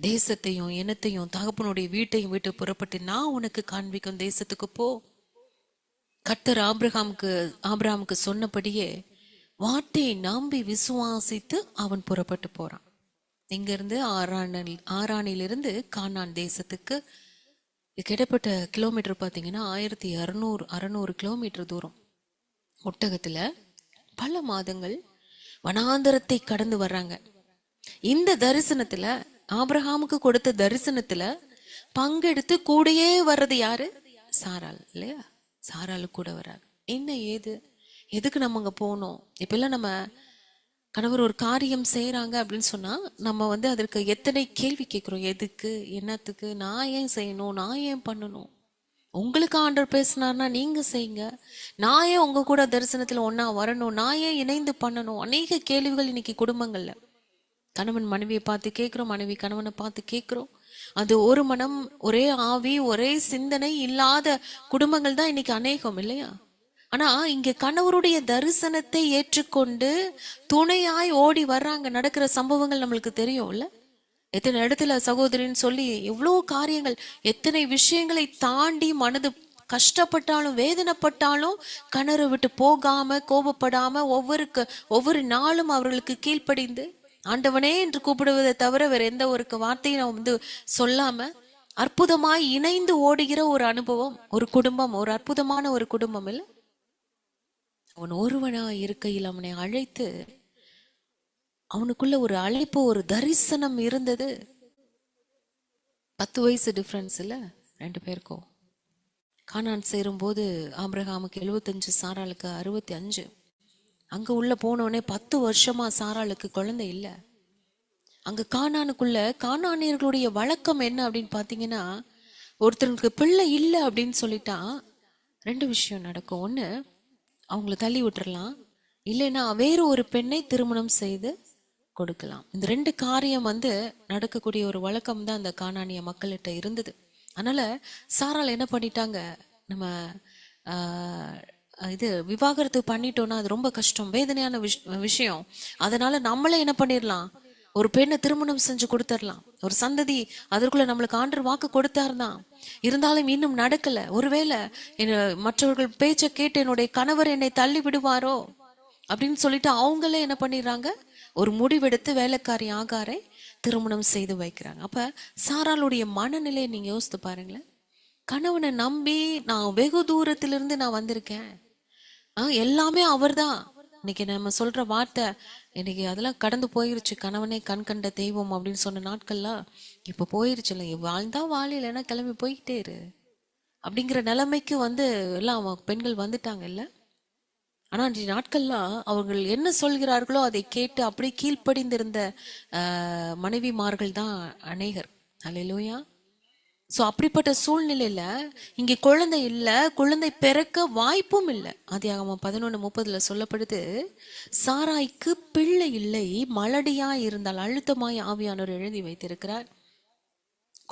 தேசத்தையும் இனத்தையும் தகப்பனுடைய வீட்டையும் விட்டு புறப்பட்டு நான் உனக்கு காண்பிக்கும் தேசத்துக்கு போ. கர்த்தர் ஆபிரகாமுக்கு சொன்னபடியே வார்த்தையை நம்பி விசுவாசித்து அவன் புறப்பட்டு போறான். இங்க இருந்து ஆரானிலிருந்து கானான் தேசத்துக்கு கிட்டப்பட்ட கிலோமீட்டர் பாத்தீங்கன்னா 1600 கிலோமீட்டர் தூரம். ஒட்டகத்துல பல மாதங்கள் வனாந்தரத்தை கடந்து வர்றாங்க. இந்த தரிசனத்துல, ஆபிரகாமுக்கு கொடுத்த தரிசனத்துல பங்கெடுத்து கூடயே வர்றது யாரு? சாராள் இல்லையா? சாராளு கூட வர்றாரு. என்ன ஏது, எதுக்கு நம்ம அங்க போனோம்? இப்ப எல்லாம் நம்ம கணவர் ஒரு காரியம் செய்யறாங்க அப்படின்னு சொன்னா நம்ம அதற்கு எத்தனை கேள்வி கேட்கிறோம். எதுக்கு, என்னத்துக்கு, நான் ஏன் செய்யணும், நான் ஏன் பண்ணணும்? உங்களுக்கு ஆண்டவர் பேசினார்னா நீங்க செய்யுங்க. நான் ஏன் உங்க கூட தரிசனத்துல ஒன்னா வரணும், நான் ஏன் இணைந்து பண்ணணும்? அநேக கேள்விகள் இன்னைக்கு குடும்பங்கள்ல. கணவன் மனைவியை பார்த்து கேட்கிறோம், மனைவி கணவனை பார்த்து கேட்கிறோம். அது ஒரு மனம், ஒரே ஆவி, ஒரே சிந்தனை இல்லாத குடும்பங்கள் தான் இன்னைக்கு அநேகம் இல்லையா? ஆனா இங்க கணவருடைய தரிசனத்தை ஏற்றுக்கொண்டு துணையாய் ஓடி வர்றாங்க. நடக்கிற சம்பவங்கள் நம்மளுக்கு தெரியும் இல்ல? எத்தனை இடத்துல சகோதரின்னு சொல்லி எவ்வளவு காரியங்கள், எத்தனை விஷயங்களை தாண்டி மனது கஷ்டப்பட்டாலும் வேதனைப்பட்டாலும் கணவரை விட்டு போகாம கோபப்படாம ஒவ்வொரு நாளும் அவர்களுக்கு கீழ்ப்படிந்து ஆண்டவனே என்று கூப்பிடுவதை தவிர வேற எந்த ஒரு வார்த்தையும் நம்ம சொல்லாம அற்புதமாய் இணைந்து ஓடுகிற ஒரு அனுபவம், ஒரு குடும்பம், ஒரு அற்புதமான ஒரு குடும்பம் இல்ல? அவன் ஒருவனா இருக்கையில் அவனை அழைத்து, அவனுக்குள்ள ஒரு அழைப்பு, ஒரு தரிசனம் இருந்தது. 10 வயசு டிஃபரன்ஸ் இல்ல 2 பேருக்கும். கானான் சேரும் போது ஆபிரகாமுக்கு 75, சாராளுக்கு 65. அங்க உள்ள போனோடனே 10 வருஷமா சாராளுக்கு குழந்தை இல்ல. அங்க கானானுக்குள்ள கானானியர்களுடைய வழக்கம் என்ன அப்படின்னு பாத்தீங்கன்னா, ஒருத்தருக்கு பிள்ளை இல்லை அப்படின்னு சொல்லிட்டா 2 விஷயம் நடக்கும். ஒண்ணு, அவங்கள தள்ளி விட்டுறலாம், இல்லைன்னா வேறு ஒரு பெண்ணை திருமணம் செய்து கொடுக்கலாம். இந்த 2 காரியம் நடக்கக்கூடிய ஒரு வழக்கம் தான் அந்த கானானிய மக்கள்கிட்ட இருந்தது. அதனால சாராள் என்ன பண்ணிட்டாங்க, நம்ம இது விவாகரத்து பண்ணிட்டோம்னா அது ரொம்ப கஷ்டம், வேதனையான விஷயம். அதனால நம்மளே என்ன பண்ணிடலாம், ஒரு பெண்ணை திருமணம் செஞ்சு கொடுத்துடலாம். ஒரு சந்ததி அதற்குள்ள நம்மளுக்கு ஆண்டவர் வாக்கு கொடுத்தாருதான், இருந்தாலும் இன்னும் நடக்கல. ஒருவேளை மற்றவர்கள் பேச்ச கேட்டு என்னுடைய கணவர் என்னை தள்ளி விடுவாரோ அப்படின்னு சொல்லிட்டு அவங்களே என்ன பண்ணிடுறாங்க, ஒரு முடிவெடுத்து வேலைக்காரி ஆகாரை திருமணம் செய்து வைக்கிறாங்க. அப்ப சாராளுடைய மனநிலையை நீங்க யோசித்து பாருங்களேன். கணவனை நம்பி நான் வெகு தூரத்திலிருந்து நான் வந்திருக்கேன், எல்லாமே அவர்தான். இன்னைக்கு நம்ம சொல்ற வார்த்தை இன்னைக்கு அதெல்லாம் கடந்து போயிருச்சு. கணவனே கண் கண்ட தெய்வம் அப்படின்னு சொன்ன நாட்கள்லாம் இப்ப போயிருச்சு இல்லை? வாழ்ந்தா வாழையிலன்னா கிளம்பி போய்கிட்டே இரு அப்படிங்கிற நிலைமைக்கு எல்லாம் பெண்கள் வந்துட்டாங்க இல்ல? ஆனா அன்றைய நாட்கள்லாம் அவர்கள் என்ன சொல்கிறார்களோ அதை கேட்டு அப்படியே கீழ்ப்படிந்திருந்த மனைவிமார்கள் தான் அநேகர். அல்லேலூயா. சோ அப்படிப்பட்ட சூழ்நிலையில இங்க குழந்தை இல்ல, குழந்தை பிறக்க வாய்ப்பும் இல்லை. ஆதியாகமம் 11:30 சொல்லப்படுது, சாராய்க்கு பிள்ளை இல்லை, மலடியாய் இருந்தால், அழுத்தமாய் ஆவியானவர் எழுதி வைத்திருக்கிறார்.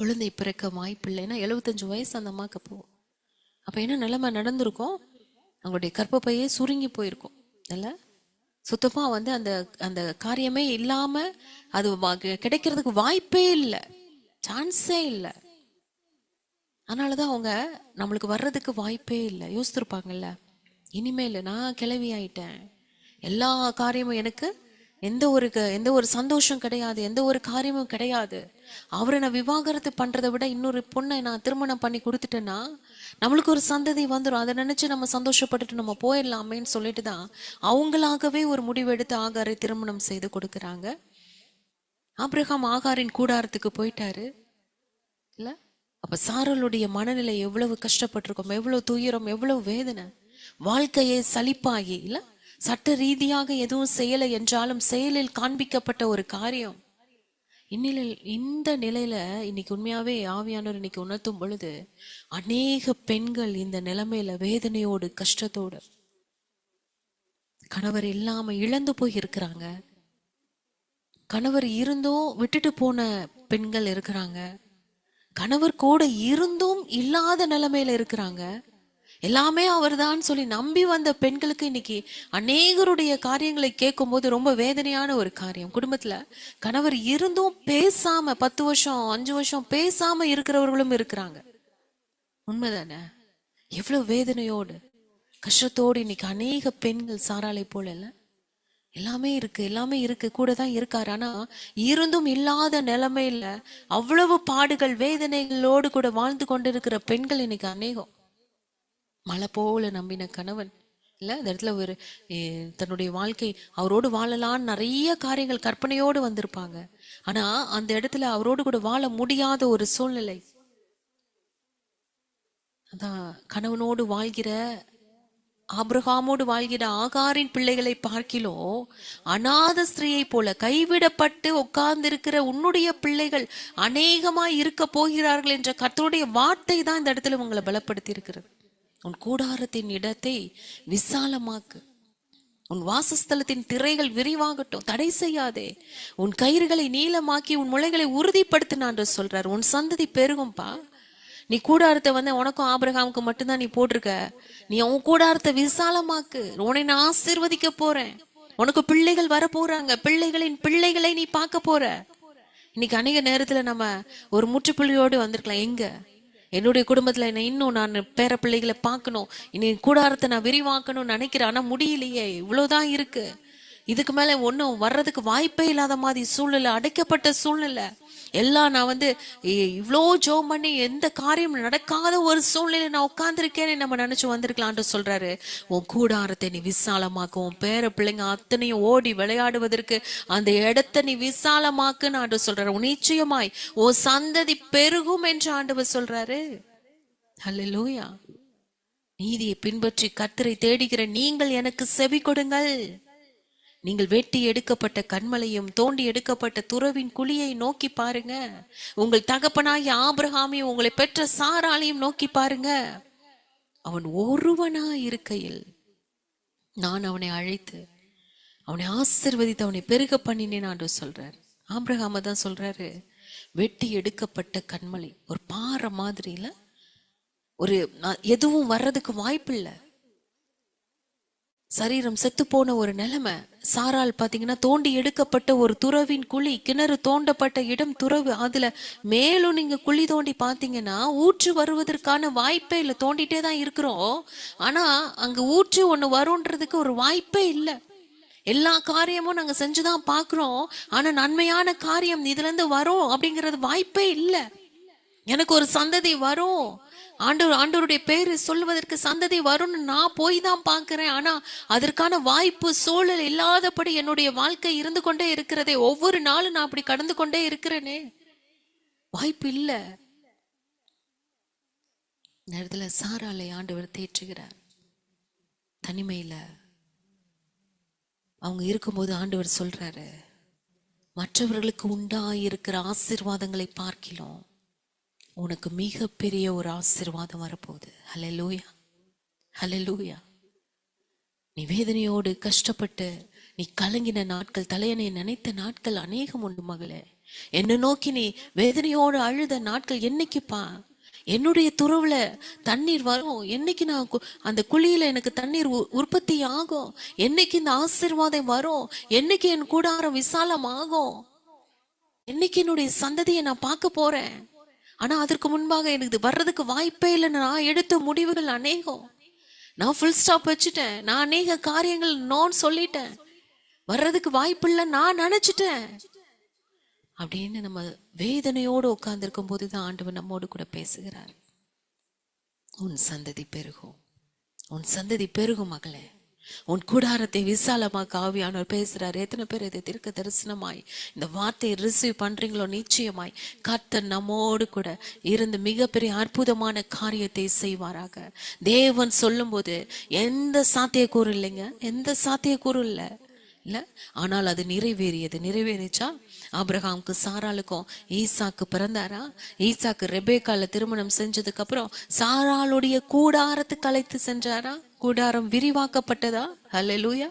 குழந்தை பிறக்க வாய்ப்பில்லைன்னா 75 வயசு அந்த அம்மாக்கு போ. அப்ப என்ன நிலைமை நடந்திருக்கும், அவங்களுடைய கர்ப்பப்பையே சுருங்கி போயிருக்கும் இல்ல? சுத்தமா அந்த அந்த காரியமே இல்லாம அது கிடைக்கிறதுக்கு வாய்ப்பே இல்லை, சான்ஸே இல்லை. அதனாலதான் அவங்க நம்மளுக்கு வர்றதுக்கு வாய்ப்பே இல்லை. யோசித்திருப்பாங்கல்ல, இனிமேல் நான் கிளவி ஆயிட்டேன், எல்லா காரியமும் எனக்கு எந்த ஒரு சந்தோஷம் கிடையாது, எந்த ஒரு காரியமும் கிடையாது. அவரை நான் விவாகரத்து பண்றதை விட இன்னொரு பொண்ணை நான் திருமணம் பண்ணி கொடுத்துட்டேன்னா நம்மளுக்கு ஒரு சந்ததி வந்துடும். அதை நினைச்சு நம்ம சந்தோஷப்பட்டுட்டு நம்ம போயிடலாமேன்னு சொல்லிட்டு தான் அவங்களாகவே ஒரு முடிவெடுத்து ஆகாரை திருமணம் செய்து கொடுக்கறாங்க. ஆபிரகாம் ஆகாரின் கூடாரத்துக்கு போயிட்டாரு இல்ல. அப்ப சாரலுடைய மனநிலை எவ்வளவு கஷ்டப்பட்டிருக்கும், எவ்வளவு துயரம், எவ்வளவு வேதனை. வாழ்க்கையே சலிப்பாகி இல்ல, சட்ட ரீதியாக எதுவும் செய்யலை என்றாலும் செயலில் காண்பிக்கப்பட்ட ஒரு காரியம். இந்த நிலையில இன்னைக்கு உண்மையாவே ஆவியானவர் இன்னைக்கு உணர்த்தும் பொழுது அநேக பெண்கள் இந்த நிலைமையில வேதனையோடு கஷ்டத்தோடு கணவர் இல்லாம இழந்து போய் இருக்கிறாங்க. கணவர் இருந்தும் விட்டுட்டு போன பெண்கள் இருக்கிறாங்க. கணவர் கூட இருந்தும் இல்லாத நிலைமையில இருக்கிறாங்க. எல்லாமே அவர்தான் சொல்லி நம்பி வந்த பெண்களுக்கு இன்னைக்கு அநேகருடைய காரியங்களை கேட்கும் போது ரொம்ப வேதனையான ஒரு காரியம். குடும்பத்துல கணவர் இருந்தும் பேசாம 10 வருஷம் 5 வருஷம் பேசாம இருக்கிறவர்களும் இருக்கிறாங்க. உண்மைதானே? எவ்வளவு வேதனையோடு கஷ்டத்தோடு இன்னைக்கு அநேக பெண்கள் சாராளை போல இல்ல, எல்லாமே இருக்கு கூட தான் இருக்காரு. ஆனா இருந்தும் இல்லாத நிலைமையில அவ்வளவு பாடுகள் வேதனைகளோடு கூட வாழ்ந்து கொண்டிருக்கிற பெண்கள் இன்னைக்கு அநேகம். மலை போல நம்பின கணவன் இல்ல, இந்த இடத்துல ஒரு தன்னுடைய வாழ்க்கை அவரோடு வாழலான்னு நிறைய காரியங்கள் கற்பனையோடு வந்திருப்பாங்க. ஆனா அந்த இடத்துல அவரோடு கூட வாழ முடியாத ஒரு சூழ்நிலை. அதான் கணவனோடு வாழ்கிற ஆபிரகாமோடு வாழ்கிற ஆகாரின் பிள்ளைகளை பார்க்கிலோ அநாத ஸ்திரீயை போல கைவிடப்பட்டு உட்கார்ந்திருக்கிற உன்னுடைய பிள்ளைகள் அநேகமாய் இருக்க போகிறார்கள் என்ற கர்த்தருடைய வார்த்தை தான் இந்த இடத்துல உங்களை பலப்படுத்தி இருக்கிறது. உன் கூடாரத்தின் இடத்தை விசாலமாக்கு, உன் வாசஸ்தலத்தின் திரைகள் விரிவாகட்டும், தடை செய்யாதே. உன் கயிறுகளை நீளமாக்கி உன் முளைகளை உறுதிப்படுத்தினான் சொல்றாரு. உன் சந்ததி பெருகும்பா. நீ கூடாரத்தை உனக்கும் ஆபிரகாமுக்கு மட்டும்தான் நீ போட்டிருக்க. நீ உன் கூடாரத்தை விசாலமாக்கு. உன்னை நான் ஆசீர்வதிக்க போறேன். உனக்கு பிள்ளைகள் வர போறாங்க. பிள்ளைகளின் பிள்ளைகளை நீ பார்க்க போற. இன்னைக்கு அநேக நேரத்துல நம்ம ஒரு முற்றுப்புள்ளியோடு வந்திருக்கலாம். எங்க என்னுடைய குடும்பத்துல என்ன இன்னும் நான் பேர பிள்ளைகளை பார்க்கணும், இனி கூடாரத்தை நான் விரிவாக்கணும்னு நினைக்கிறேன். ஆனா முடியலையே, இவ்வளவுதான் இருக்கு. இதுக்கு மேல ஒன்னும் வர்றதுக்கு வாய்ப்பே இல்லாத மாதிரி சூழ்நிலை, அடைக்கப்பட்ட சூழ்நிலை எல்லாம். நான் இவ்வளோ ஜோம் பண்ணி எந்த காரியம் நடக்காத ஒரு சூழ்நிலை நான் உட்கார்ந்துருக்கேன்னு நம்ம நினைச்சு வந்திருக்கலான்ட்டு சொல்றாரு. உன் கூடாரத்தை நீ விசாலமாக்கும். உன் பேர பிள்ளைங்க அத்தனையும் ஓடி விளையாடுவதற்கு அந்த இடத்தை நீ விசாலமாக்குன்னு ஆண்டு சொல்றாரு. நிச்சயமாய் உன் சந்ததி பெருகும் என்று ஆண்டவர் சொல்றாரு. ஹல்லேலூயா. நீதியை பின்பற்றி கர்த்தரை தேடுகிற நீங்கள் எனக்கு செவி கொடுங்கள். நீங்கள் வெட்டி எடுக்கப்பட்ட கண்மலையும் தோண்டி எடுக்கப்பட்ட துறவின் குழியை நோக்கி பாருங்க. உங்கள் தகப்பனாகிய ஆபிரகாமையும் உங்களை பெற்ற சாராளையும் நோக்கி பாருங்க. அவன் ஒருவனா இருக்கையில் நான் அவனை அழைத்து அவனை ஆசீர்வதித்து அவனை பெருக பண்ணினேன் என்று சொல்றாரு. ஆபிரகாம தான் சொல்றாரு, வெட்டி எடுக்கப்பட்ட கண்மலை, ஒரு பாறை மாதிரி இல்ல, ஒரு எதுவும் வர்றதுக்கு வாய்ப்பு இல்லை, சரீரம் செத்து போன ஒரு நிலைமை. சாரால் பாத்தீங்கன்னா தோண்டி எடுக்கப்பட்ட ஒரு துறவின் குழி, கிணறு தோண்டப்பட்ட இடம் துறவு. அதுல மேலும் நீங்க குழி தோண்டி பாத்தீங்கன்னா ஊற்று வருவதற்கான வாய்ப்பே இல்லை. தோண்டிட்டே தான் இருக்கிறோம், ஆனா அங்க ஊற்று ஒண்ணு வரும்ன்றதுக்கு ஒரு வாய்ப்பே இல்லை. எல்லா காரியமும் நாங்க செஞ்சுதான் பாக்குறோம், ஆனா நன்மையான காரியம் இதுல இருந்து வரும் அப்படிங்கறது வாய்ப்பே இல்லை. எனக்கு ஒரு சந்ததி வரும், ஆண்டவருடைய பேரு சொல்லுவதற்கு சந்ததி வரும்னு நான் போய் தான் பார்க்கிறேன். ஆனா அதற்கான வாய்ப்பு சூழல் இல்லாதபடி என்னுடைய வாழ்க்கை இருந்து கொண்டே இருக்கிறதே. ஒவ்வொரு நாளும் நான் அப்படி கடந்து கொண்டே இருக்கிறேனே, வாய்ப்பு இல்லை. நேரத்துல சாராளை ஆண்டவர் தேற்றுகிறார். தனிமையில அவங்க இருக்கும்போது ஆண்டவர் சொல்றாரு, மற்றவர்களுக்கு உண்டாயிருக்கிற ஆசீர்வாதங்களை பார்க்கிறோம், உனக்கு மிகப்பெரிய ஒரு ஆசீர்வாதம் வரப்போகுது. ஹல்லேலூயா, ஹல்லேலூயா. நீ வேதனையோடு கஷ்டப்பட்டு நீ கலங்கின நாட்கள், தலையணை நினைத்த நாட்கள் அநேகம் உண்டு மகளே. என்னை நோக்கி நீ வேதனையோடு அழுத நாட்கள் என்னைக்குப்பா? என்னுடைய துறவுல தண்ணீர் வரும், என்னைக்கு நான் அந்த குழியில எனக்கு தண்ணீர் உற்பத்தி ஆகும், என்னைக்கு இந்த ஆசீர்வாதம் வரும், என்னைக்கு என் கூடாரம் விசாலம் ஆகும், என்னைக்கு என்னுடைய சந்ததியை நான் பார்க்க போறேன். ஆனா அதற்கு முன்பாக எனக்கு வர்றதுக்கு வாய்ப்பே இல்லை. நான் எடுத்த முடிவுகள் அநேகம், நான் ஃபுல் ஸ்டாப் வச்சுட்டேன், நான் அநேக காரியங்கள் நோன்னு சொல்லிட்டேன். வர்றதுக்கு வாய்ப்பில்லை நான் நினைச்சிட்டேன் அப்படின்னு நம்ம வேதனையோடு உட்கார்ந்திருக்கும் போதுதான் ஆண்டவர் நம்மோடு கூட பேசுகிறார். உன் சந்ததி பெருகும், உன் சந்ததி பெருகும் மகளே, உன் கூடாரத்தை விசாலமாக்க ஆவியானவர் பேசுறாரு. எத்தனை பேர் இதை தீர்க்க தரிசனமாய் இந்த வார்த்தையை ரிசீவ் பண்றீங்களோ, நிச்சயமாய் கர்த்தர் நம்மோடு கூட இருந்து மிகப்பெரிய அற்புதமான காரியத்தை செய்வாராக. தேவன் சொல்லும் போது எந்த சாத்தியக்கூறு இல்லைங்க, எந்த சாத்தியக்கூறு இல்லை இல்ல. ஆனால் அது நிறைவேறிச்சா? ஆபிரகாமுக்கு சாராளுக்கும் ஈசாக்கு பிறந்தாரா? ஈசாக்கு ரெபேக்கால திருமணம் செஞ்சதுக்கு அப்புறம் சாராளுடைய கூடாரத்துக்கு அழைத்து சென்றாரா? கூடாரம் விரிவாக்கப்பட்டதா? ஹல்லேலூயா.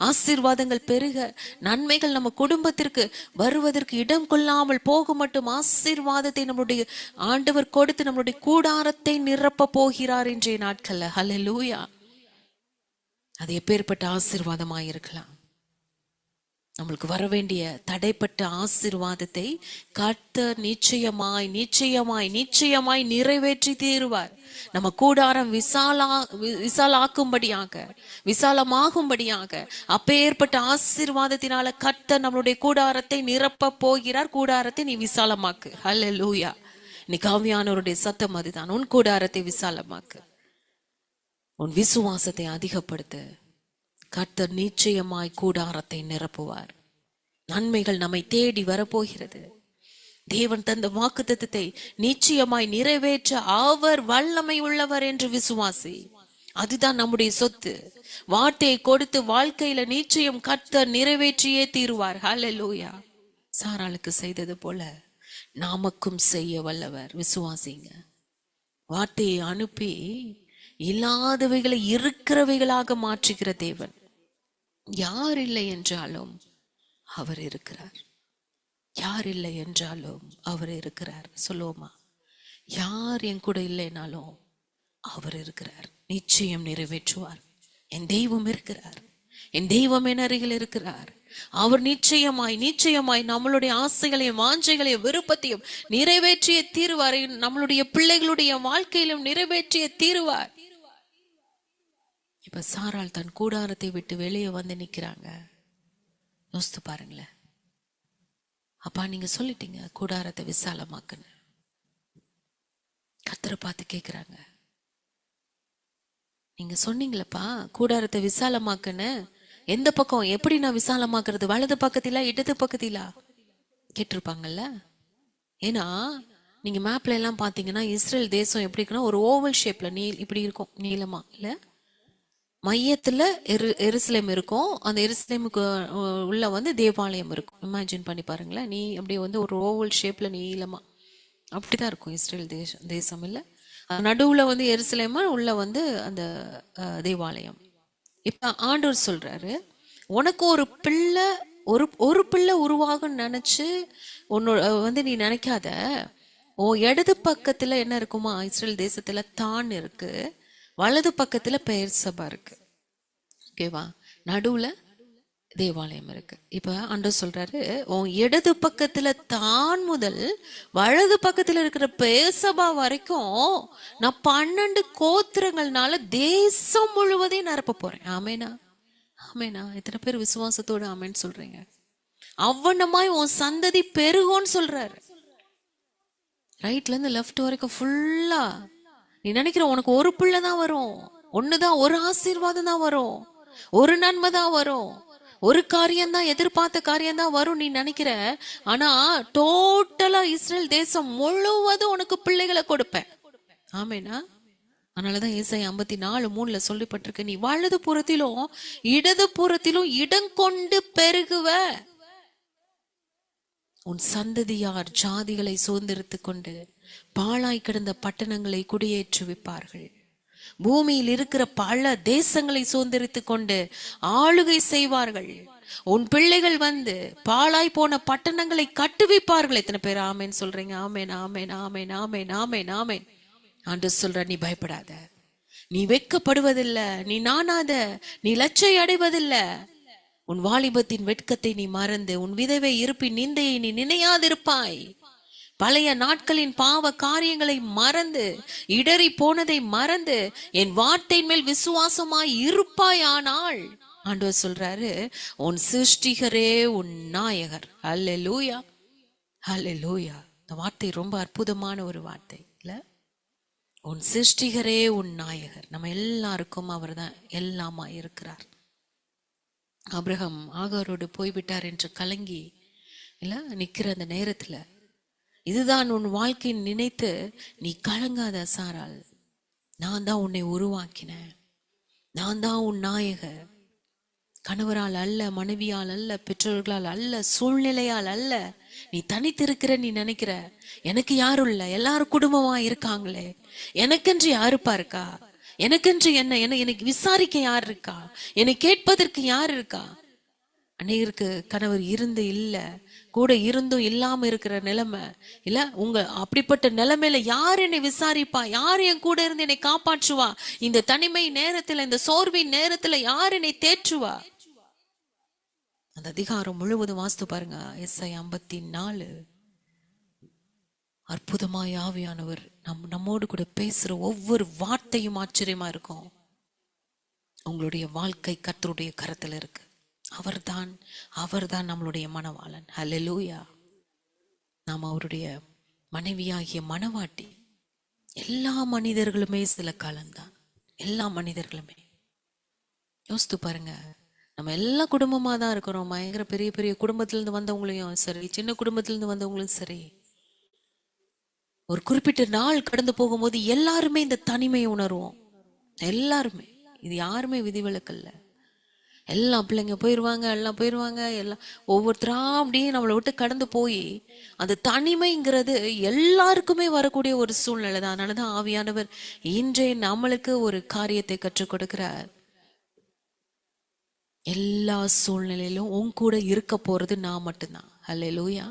ஆசீர்வாதங்கள் பெருக, நன்மைகள் நம்ம குடும்பத்திற்கு வருவதற்கு இடம் கொள்ளாமல் போக மட்டும் ஆசீர்வாதத்தை நம்முடைய ஆண்டவர் கொடுத்து நம்மளுடைய கூடாரத்தை நிரப்ப போகிறார் இன்றைய நாட்கள்ல. ஹல்லேலூயா. அது எப்பேற்பட்ட ஆசீர்வாதமாயிருக்கலாம். நம்மளுக்கு வர வேண்டிய தடைப்பட்ட ஆசீர்வாதத்தை கர்த்தர் நிச்சயமாய் நிச்சயமாய் நிச்சயமாய் நிறைவேற்றி தீருவார். நம்ம கூடாரம் விசாலாக்கும்படியாக, விசாலமாகும்படியாக அப்பேற்பட்ட ஆசீர்வாதத்தினால கர்த்தர் நம்மளுடைய கூடாரத்தை நிரப்ப போகிறார். கூடாரத்தை நீ விசாலமாக்கு. ஹல்லேலூயா. நீ காவியானவருடைய சத்தம் அதுதான். உன் கூடாரத்தை விசாலமாக்கு, உன் விசுவாசத்தை அதிகப்படுத்து. கர்த்தர் நிச்சயமாய் கூடாரத்தை நிரப்புவார். நன்மைகள் நம்மை தேடி வரப்போகிறது. தேவன் தந்த வாக்குத்தத்தத்தை நிச்சயமாய் நிறைவேற்ற அவர் வல்லமை உள்ளவர் என்று விசுவாசி. அதுதான் நம்முடைய சொத்து. வார்த்தையை கொடுத்து வாழ்க்கையில நிச்சயம் கர்த்தர் நிறைவேற்றியே தீருவார். ஹல்லேலூயா. சாராளுக்கு செய்தது போல நமக்கும் செய்ய வல்லவர். விசுவாசிங்க. வார்த்தையை அனுப்பி இல்லாதவைகளை இருக்கிறவைகளாக மாற்றுகிற தேவன். யார் இல்லை என்றாலும் அவர் இருக்கிறார். யார் இல்லை என்றாலும் அவர் இருக்கிறார். சொல்லுவோமா? யார் என் கூட இல்லைனாலும் அவர் இருக்கிறார். நிச்சயம் நிறைவேற்றுவார். என் தெய்வம் இருக்கிறார். என் தெய்வம் என் அருகில் இருக்கிறார். அவர் நிச்சயமாய் நிச்சயமாய் நம்மளுடைய ஆசைகளையும் வாஞ்சைகளையும் விருப்பத்தையும் நிறைவேற்றிய தீருவார். நம்மளுடைய பிள்ளைகளுடைய வாழ்க்கையிலும் நிறைவேற்றிய தீருவார். இப்ப சாராள் தன் கூடாரத்தை விட்டு வெளியே வந்து நிக்கிறாங்க. யோசித்து பாருங்களேன். அப்பா நீங்க சொல்லிட்டீங்க கூடாரத்தை விசாலமாக்குன்னு. கர்த்தரை பார்த்து கேக்குறாங்க, நீங்க சொன்னீங்களப்பா கூடாரத்தை விசாலமாக்குன்னு. எந்த பக்கம், எப்படி நான் விசாலமாக்குறது? வலது பக்கத்திலா இடது பக்கத்திலா கேட்டிருப்பாங்கல்ல. ஏன்னா நீங்க மேப்ல எல்லாம் பாத்தீங்கன்னா இஸ்ரேல் தேசம் எப்படி இருக்குன்னா ஒரு ஓவல் ஷேப்ல இப்படி இருக்கும், நீளமா இல்ல. மையத்துல எருசலேம் இருக்கும். அந்த எருசலேமுக்கு உள்ள வந்து தேவாலயம் இருக்கும். இமேஜின் பண்ணி பாருங்களேன். நீ அப்படியே வந்து ஒரு ஓவல் ஷேப்ல நீளமா அப்படிதான் இருக்கும் இஸ்ரேல் தேசம் இல்ல. நடுவுல வந்து எருசலேமா, உள்ள வந்து அந்த தேவாலயம். இப்ப ஆண்டவர் சொல்றாரு, உனக்கு ஒரு பிள்ளை ஒரு பிள்ளை உருவாகும் நினைச்சு உன்னோட வந்து நீ நினைக்காத. உன் இடது பக்கத்துல என்ன இருக்குமா? இஸ்ரேல் தேசத்துல தான் இருக்கு, வலது பக்கத்துல பெயர் சபா இருக்கு. ஓகேவா? நடுவுல தேவாலயம் இருக்கு. இப்ப ஆண்டவர் சொல்றாரு, உன் இடது பக்கத்துல தான் முதல் வலது பக்கத்துல இருக்கிற பெயர் சபா வரைக்கும் நான் 12 கோத்திரங்கள்னால தேசம் முழுவதையும் நிரப்ப போறேன். ஆமேனா? ஆமேனா? எத்தனை பேர் விசுவாசத்தோடு ஆமேன்னு சொல்றீங்க? அவ்வளமாய் உன் சந்ததி பெருகும்னு சொல்றாரு. ரைட்ல இருந்து லெஃப்ட் வரைக்கும் ஃபுல்லா நீ நினைக்கிற உனக்கு ஒரு பிள்ளை தான் வரும், ஒண்ணுதான், ஒரு ஆசீர்வாதம் தான் வரும், ஒரு நன்மை தான் வரும், ஒரு காரியம் தான், எதிர்பார்த்த காரியம் தான் வரும் நீ நினைக்கிற. ஆனா டோட்டலா இஸ்ரேல் தேசம் முழுவதும் உனக்கு பிள்ளைகளை கொடுப்பேன். ஆமேனா? அதனாலதான் ஏசாயா 54:3 சொல்லப்பட்டிருக்கு, நீ வலது புறத்திலும் இடது புறத்திலும் இடம் கொண்டு பெருகுவ. உன் சந்ததியார் ஜாதிகளை சுதந்திரித்துக் கொண்டு பாழாய் கிடந்த பட்டணங்களை குடியேற்றுவிப்பார்கள். பூமியில் இருக்கிற பல தேசங்களை சுதந்திரித்துக் கொண்டு ஆளுகை செய்வார்கள். உன் பிள்ளைகள் வந்து பாழாய் போன பட்டணங்களை கட்டுவிப்பார்கள். எத்தனை பேர் ஆமேன் சொல்றீங்க? ஆமேன், ஆமேன், ஆமேன், ஆமேன், ஆமேன், ஆமேன். ஆண்டவர் சொல்ற, நீ பயப்படாத, நீ வெட்கப்படுவதில்லை, நீ நாணாத, நீ லட்சை அடைவதில்லை. உன் வாலிபத்தின் வெட்கத்தை நீ மறந்து உன் விதவை இருப்பின் நிந்தையை நீ நினையாதிருப்பாய். பழைய நாட்களின் பாவ காரியங்களை மறந்து இடறி போனதை மறந்து என் வார்த்தை மேல் விசுவாசமாய் இருப்பாய். ஆனால் ஆண்டவர் சொல்றாரு, உன் சிருஷ்டிகரே உன் நாயகர். ஹல்லேலூயா, ஹல்லேலூயா. இந்த வார்த்தை ரொம்ப அற்புதமான ஒரு வார்த்தை இல்ல? உன் சிருஷ்டிகரே உன் நாயகர். நம்ம எல்லாருக்கும் அவர் தான் எல்லாமா இருக்கிறார். ஆபிரகாம் ஆகாரோடு போய்விட்டார் என்று கலங்கி இல்ல நிக்கிற அந்த நேரத்துல, இதுதான் உன் வாழ்க்கை நினைத்து நீ கலங்காத சாராள். நான் தான் உன்னை உருவாக்கினேன், நான் தான் உன் நாயகர். கணவரால் அல்ல, மனைவியால் அல்ல, பெற்றோர்களால் அல்ல, சூழ்நிலையால் அல்ல. நீ தனித்திருக்கிற நீ நினைக்கிற, எனக்கு யாரும் இல்ல, எல்லாரும் குடும்பமா இருக்காங்களே, எனக்கென்று யாருப்பா இருக்கா, எனக்கென்று என்ன, எனக்கு விசாரிக்க யார் இருக்கா, என்னை கேட்பதற்கு யார் இருக்கா? அநேகருக்கு கணவர் இருந்து இல்ல, கூட இருந்தும் இல்லாம இருக்கிற நிலைமை இல்ல. உங்க அப்படிப்பட்ட நிலைமையில யார் என்னை விசாரிப்பா, யார் என் கூட இருந்து என்னை காப்பாற்றுவா, இந்த தனிமை நேரத்துல, இந்த சோர்வின் நேரத்துல யார் என்னை தேற்றுவா? அந்த அதிகாரம் முழுவதும் வாசித்து பாருங்க. எஸ்ஐயா 54. அற்புதமாய் ஆவியானவர் நம்மோடு கூட பேசுற ஒவ்வொரு வார்த்தையும் ஆச்சரியமா இருக்கும். உங்களுடைய வாழ்க்கை கர்த்தருடைய கரத்துல இருக்கு. அவர்தான் நம்மளுடைய மணவாளன். ஹல்லேலூயா. நாம் அவருடைய மனைவியாகிய மணவாட்டி. எல்லா மனிதர்களுமே சில காலம்தான், எல்லா மனிதர்களுமே. யோசித்து பாருங்க, நம்ம எல்லா குடும்பமா தான் இருக்கிறோம். பயங்கர பெரிய பெரிய குடும்பத்திலிருந்து வந்தவங்களையும் சரி, சின்ன குடும்பத்திலிருந்து வந்தவங்களும் சரி, ஒரு குறிப்பிட்ட நாள் கடந்து போகும்போது எல்லாருமே இந்த தனிமையை உணர்வோம். எல்லாருமே, இது யாருமே விதிவிலக்கல்ல. எல்லாம் பிள்ளைங்க போயிடுவாங்க, எல்லாம் போயிடுவாங்க, எல்லாம் ஒவ்வொருத்தரா அப்படியே நம்மளை விட்டு கடந்து போய் அந்த தனிமைங்கிறது எல்லாருக்குமே வரக்கூடிய ஒரு சூழ்நிலை தான். அதனாலதான் ஆவியானவர் இன்றைய நம்மளுக்கு ஒரு காரியத்தை கற்றுக் கொடுக்கிறார். எல்லா சூழ்நிலையிலும் உன் கூட இருக்க போறது நான் மட்டும்தான். ஹல்லேலூயா.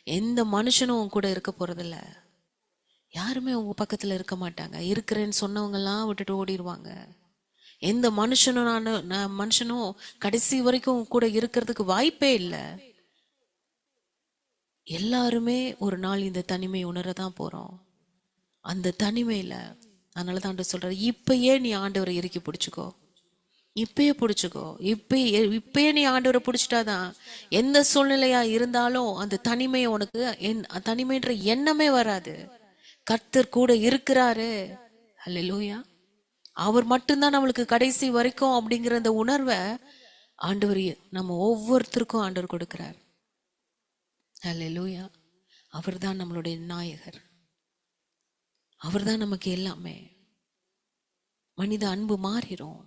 எந்த மனுஷனும் உன் கூட இருக்க போறதில்ல. யாருமே உங்க பக்கத்துல இருக்க மாட்டாங்க. இருக்கிறேன்னு சொன்னவங்க எல்லாம் விட்டுட்டு ஓடிடுவாங்க. எந்த மனுஷனும் கடைசி வரைக்கும் கூட இருக்கிறதுக்கு வாய்ப்பே இல்லை. எல்லாருமே ஒரு நாள் இந்த தனிமை உணரதான் போறோம். அந்த தனிமையில அதனாலதான் ஆண்டவர் சொல்றாரு, இப்பயே நீ ஆண்டவரை இறுக்கி பிடிச்சுக்கோ, இப்பயே பிடிச்சுக்கோ. இப்பயே நீ ஆண்டவரை பிடிச்சிட்டாதான் எந்த சூழ்நிலையா இருந்தாலும் அந்த தனிமையை உனக்கு தனிமைன்ற எண்ணமே வராது. கர்த்தர் கூட இருக்கிறாரு. ஹல்லேலூயா. அவர் மட்டும்தான் நம்மளுக்கு கடைசி வரைக்கும் அப்படிங்கிற அந்த உணர்வை ஆண்டவர் நம்ம ஒவ்வொருத்தருக்கும் ஆண்டவர் கொடுக்கிறார். ஹல்லேலூயா. அவர் தான் நம்மளுடைய நாயகர். அவர் தான் நமக்கு எல்லாமே. மனித அன்பு மாறிடும்.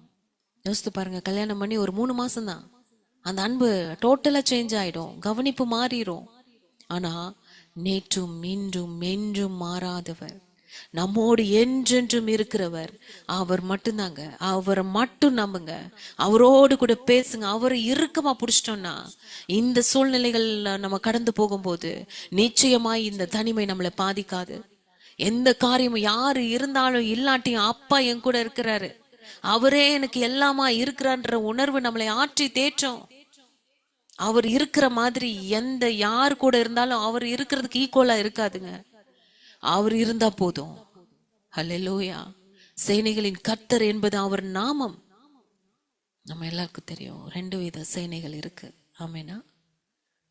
யோசித்து பாருங்க, கல்யாணம் பண்ணி ஒரு 3 மாசம் தான் அந்த அன்பு டோட்டலா சேஞ்ச் ஆயிடும், கவனிப்பு மாறிடும். ஆனா நேற்றும் இன்றும் என்றும் மாறாதவர், நம்மோடு என்றென்றும் இருக்கிறவர் அவர் மட்டும்தாங்க. அவரை மட்டும் நம்புங்க, அவரோடு கூட பேசுங்க. அவரை இறுக்கமா பிடிச்சிட்டோம்னா இந்த சூழ்நிலைகள் நம்ம கடந்து போகும்போது நிச்சயமாய் இந்த தனிமை நம்மளை பாதிக்காது. எந்த காரியமும் யாரு இருந்தாலும் இல்லாட்டியும் அப்பா என் கூட இருக்கிறாரு, அவரே எனக்கு எல்லாமா இருக்கிறான்ற உணர்வு நம்மளை ஆற்றி தேற்றும். அவர் இருக்கிற மாதிரி யார் கூட இருந்தாலும் அவர் இருக்கிறதுக்கு ஈக்குவலா இருக்காதுங்க. அவர் இருந்தா போதும். ஹல்லேலூயா. சேனைகளின் கர்த்தர் என்பது அவர் நாமம். நம்ம எல்லாருக்கும் தெரியும் 2 வித சேனைகள் இருக்கு. ஆமேனா?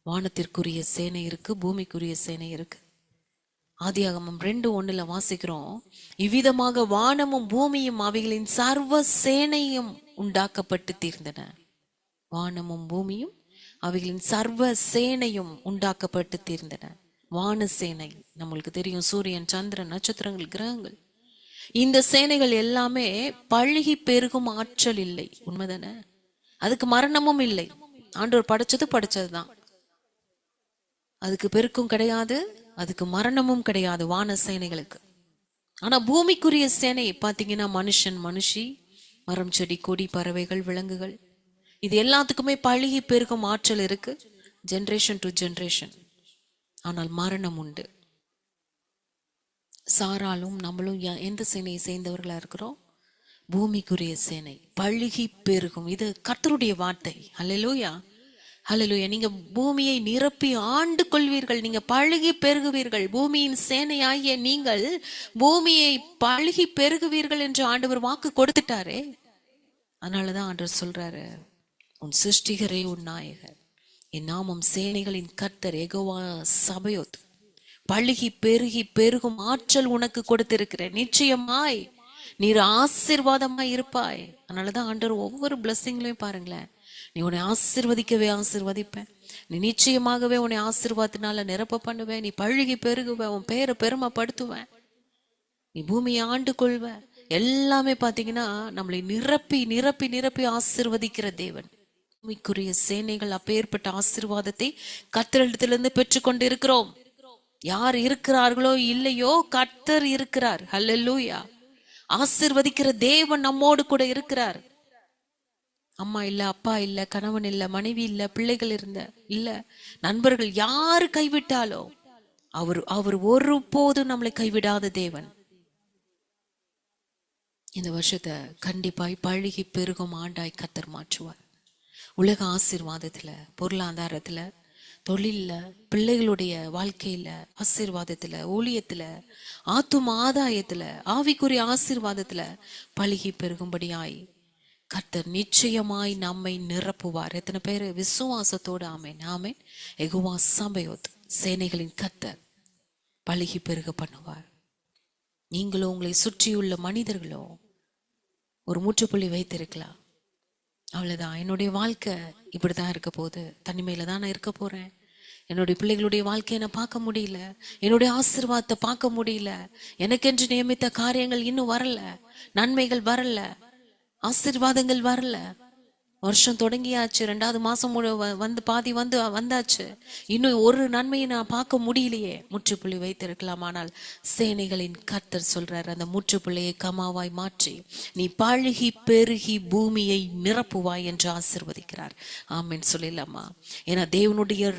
வானத்திற்குரிய சேனை இருக்கு, பூமிக்குரிய சேனை இருக்கு. ஆதியாகமம் 2:1 வாசிக்கிறோம், இவ்விதமாக வானமும் பூமியும் அவைகளின் சர்வ சேனையும் உண்டாக்கப்பட்டு தீர்ந்தன. வானமும் பூமியும் அவைகளின் சர்வ சேனையும் உண்டாக்கப்பட்டு தீர்ந்தன. வான சேனை நம்மளுக்கு தெரியும், சூரியன், சந்திரன், நட்சத்திரங்கள், கிரகங்கள். இந்த சேனைகள் எல்லாமே பழுகி பெருகும் ஆற்றல் இல்லை. உண்மைதானே? அதுக்கு மரணமும் இல்லை. ஆண்டவர் படைச்சதுதான். அதுக்கு பெருக்கும் கிடையாது, அதுக்கு மரணமும் கிடையாது வான சேனைகளுக்கு. ஆனா பூமிக்குரிய சேனை பாத்தீங்கன்னா மனுஷன், மனுஷி, மரம், செடி, கொடி, பறவைகள், விலங்குகள், இது எல்லாத்துக்குமே பழுகி பெருகும் ஆற்றல் இருக்கு, ஜெனரேஷன் டு ஜெனரேஷன். ஆனால் மரணம் உண்டு. சாராலும் நம்மளும் எந்த சேனையை சேர்ந்தவர்களா இருக்கிறோம்? பூமிக்குரிய சேனை. பழுகி பெருகும், இது கர்த்தருடைய வார்த்தை. ஹல்லேலூயா, ஹல்லேலூயா. நீங்க பூமியை நிரப்பி ஆண்டு கொள்வீர்கள், நீங்க பழுகி பெருகுவீர்கள். பூமியின் சேனையாகிய நீங்கள் பூமியை பழுகி பெருகுவீர்கள் என்று ஆண்டவர் வாக்கு கொடுத்துட்டாரே. அதனாலதான் ஆண்டவர் சொல்றாரு, உன் சிருஷ்டிகரே, உன் நாயகர். என் நாமம் சேனைகளின் கர்த்தர் யெகோவா சபையோத். பழுகி பெருகி பெருகும் ஆற்றல் உனக்கு கொடுத்திருக்கிறேன். நிச்சயமாய் நீர் ஆசீர்வாதமாய் இருப்பாய். அதனாலதான் ஆண்டவர் ஒவ்வொரு பிளஸ்ஸிங்லயும் பாருங்களேன், நீ உன்னை ஆசீர்வதிக்கவே ஆசீர்வதிப்பேன், நீ நிச்சயமாகவே உன்னை ஆசீர்வாதத்தினால நிரப்ப பண்ணுவேன், நீ பழுகி பெருகுவ, உன் பேரை பெருமைப்படுத்துவேன், நீ பூமியை ஆண்டு கொள்வ. எல்லாமே பாத்தீங்கன்னா நம்மளை நிரப்பி நிரப்பி நிரப்பி ஆசீர்வதிக்கிற தேவன். பூமிக்குரிய சேனைகள் அப்பேற்பட்ட ஆசீர்வாதத்தை கர்த்தரிடத்திலிருந்து பெற்றுக்கொண்டு இருக்கிறோம். யார் இருக்கிறார்களோ இல்லையோ, கர்த்தர் இருக்கிறார். ஹல்லேலூயா. ஆசீர்வதிக்கிற தேவன் நம்மோடு கூட இருக்கிறார். அம்மா இல்ல, அப்பா இல்ல, கணவன் இல்ல, மனைவி இல்ல, பிள்ளைகள் இல்ல, நண்பர்கள் யாரு கைவிட்டாலோ அவர் ஒருபோதும் நம்மளை கைவிடாத தேவன். இந்த வருஷத்தை கண்டிப்பாய் பழுகி பெருகும் ஆண்டாய் கர்த்தர் மாற்றுவார். உலக ஆசீர்வாதத்துல, பொருளாதாரத்துல, தொழில்ல, பிள்ளைகளுடைய வாழ்க்கையில, ஆசீர்வாதத்துல, ஊழியத்துல, ஆத்தும ஆதாயத்துல, ஆவிக்குரிய ஆசீர்வாதத்துல பழுகி பெருகும்படியாய் கர்த்தர் நிச்சயமாய் நம்மை நிரப்புவார். எத்தனை பேர் விசுவாசத்தோடு ஆமேன் ஆமேன். யெகோவா சபையோத், சேனைகளின் கர்த்தர் பழுகி பெருக பண்ணுவார். நீங்களோ உங்களை சுற்றியுள்ள மனிதர்களோ ஒரு முற்றுப்புள்ளி வைத்திருக்கலாம். அவ்வளவுதான், என்னுடைய வாழ்க்கை இப்படிதான் இருக்க போகுது, தனிமையில தான் நான் இருக்க போறேன், என்னுடைய பிள்ளைகளுடைய வாழ்க்கையை நான் பார்க்க முடியல, என்னுடைய ஆசீர்வாதத்தை பார்க்க முடியல, எனக்கென்று நியமித்த காரியங்கள் இன்னும் வரல, நன்மைகள் வரல, ஆசீர்வாதங்கள் வரல, வருஷம் தொடங்கியாச்சு, 2வது மாசம் வந்து பாதி வந்தாச்சு, இன்னும் ஒரு நன்மையை நான் பார்க்க முடியலையே. முற்றுப்புள்ளி வைத்திருக்கலாம். ஆனால் சேனைகளின் கர்த்தர் சொல்றார், அந்த முற்றுப்புள்ளியை கமாவாய் மாற்றி நீ பழுகி பெருகி பூமியை நிரப்புவாய் என்று ஆசீர்வதிக்கிறார். ஆமென் சொல்லலாமா? ஏன்னா தேவனுடைய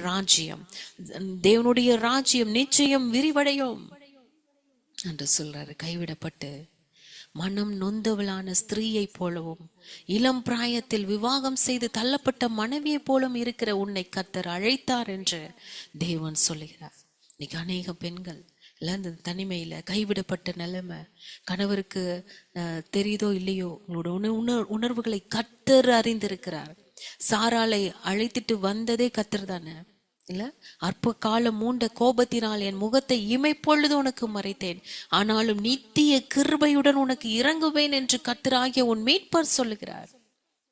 ராஜ்யம் நிச்சயம் விரிவடையும் என்று சொல்றாரு. கைவிடப்பட்டு மனம் நொந்தவளான ஸ்திரீயை போலவும், இளம் பிராயத்தில் விவாகம் செய்து தள்ளப்பட்ட மனைவியை போலும் இருக்கிற உன்னை கர்த்தர் அழைத்தார் என்று தேவன் சொல்லுகிறார். இன்னைக்கு அநேக பெண்கள் இந்த தனிமையில, கைவிடப்பட்ட நிலைமை, கணவருக்கு தெரியுதோ இல்லையோ, உங்களோட உணர்வுகளை கர்த்தர் அறிந்திருக்கிறார். சாராளை அழைத்துட்டு வந்ததே கர்த்தர் தானே இல்ல? அற்ப காலம் மூண்ட கோபத்தினால் என் முகத்தை இமைப்பொழுது உனக்கு மறைத்தேன், ஆனாலும் நித்திய கிருபையுடன் உனக்கு இறங்குவேன் என்று கர்த்தராகிய உன் மீட்பர் சொல்லுகிறார்.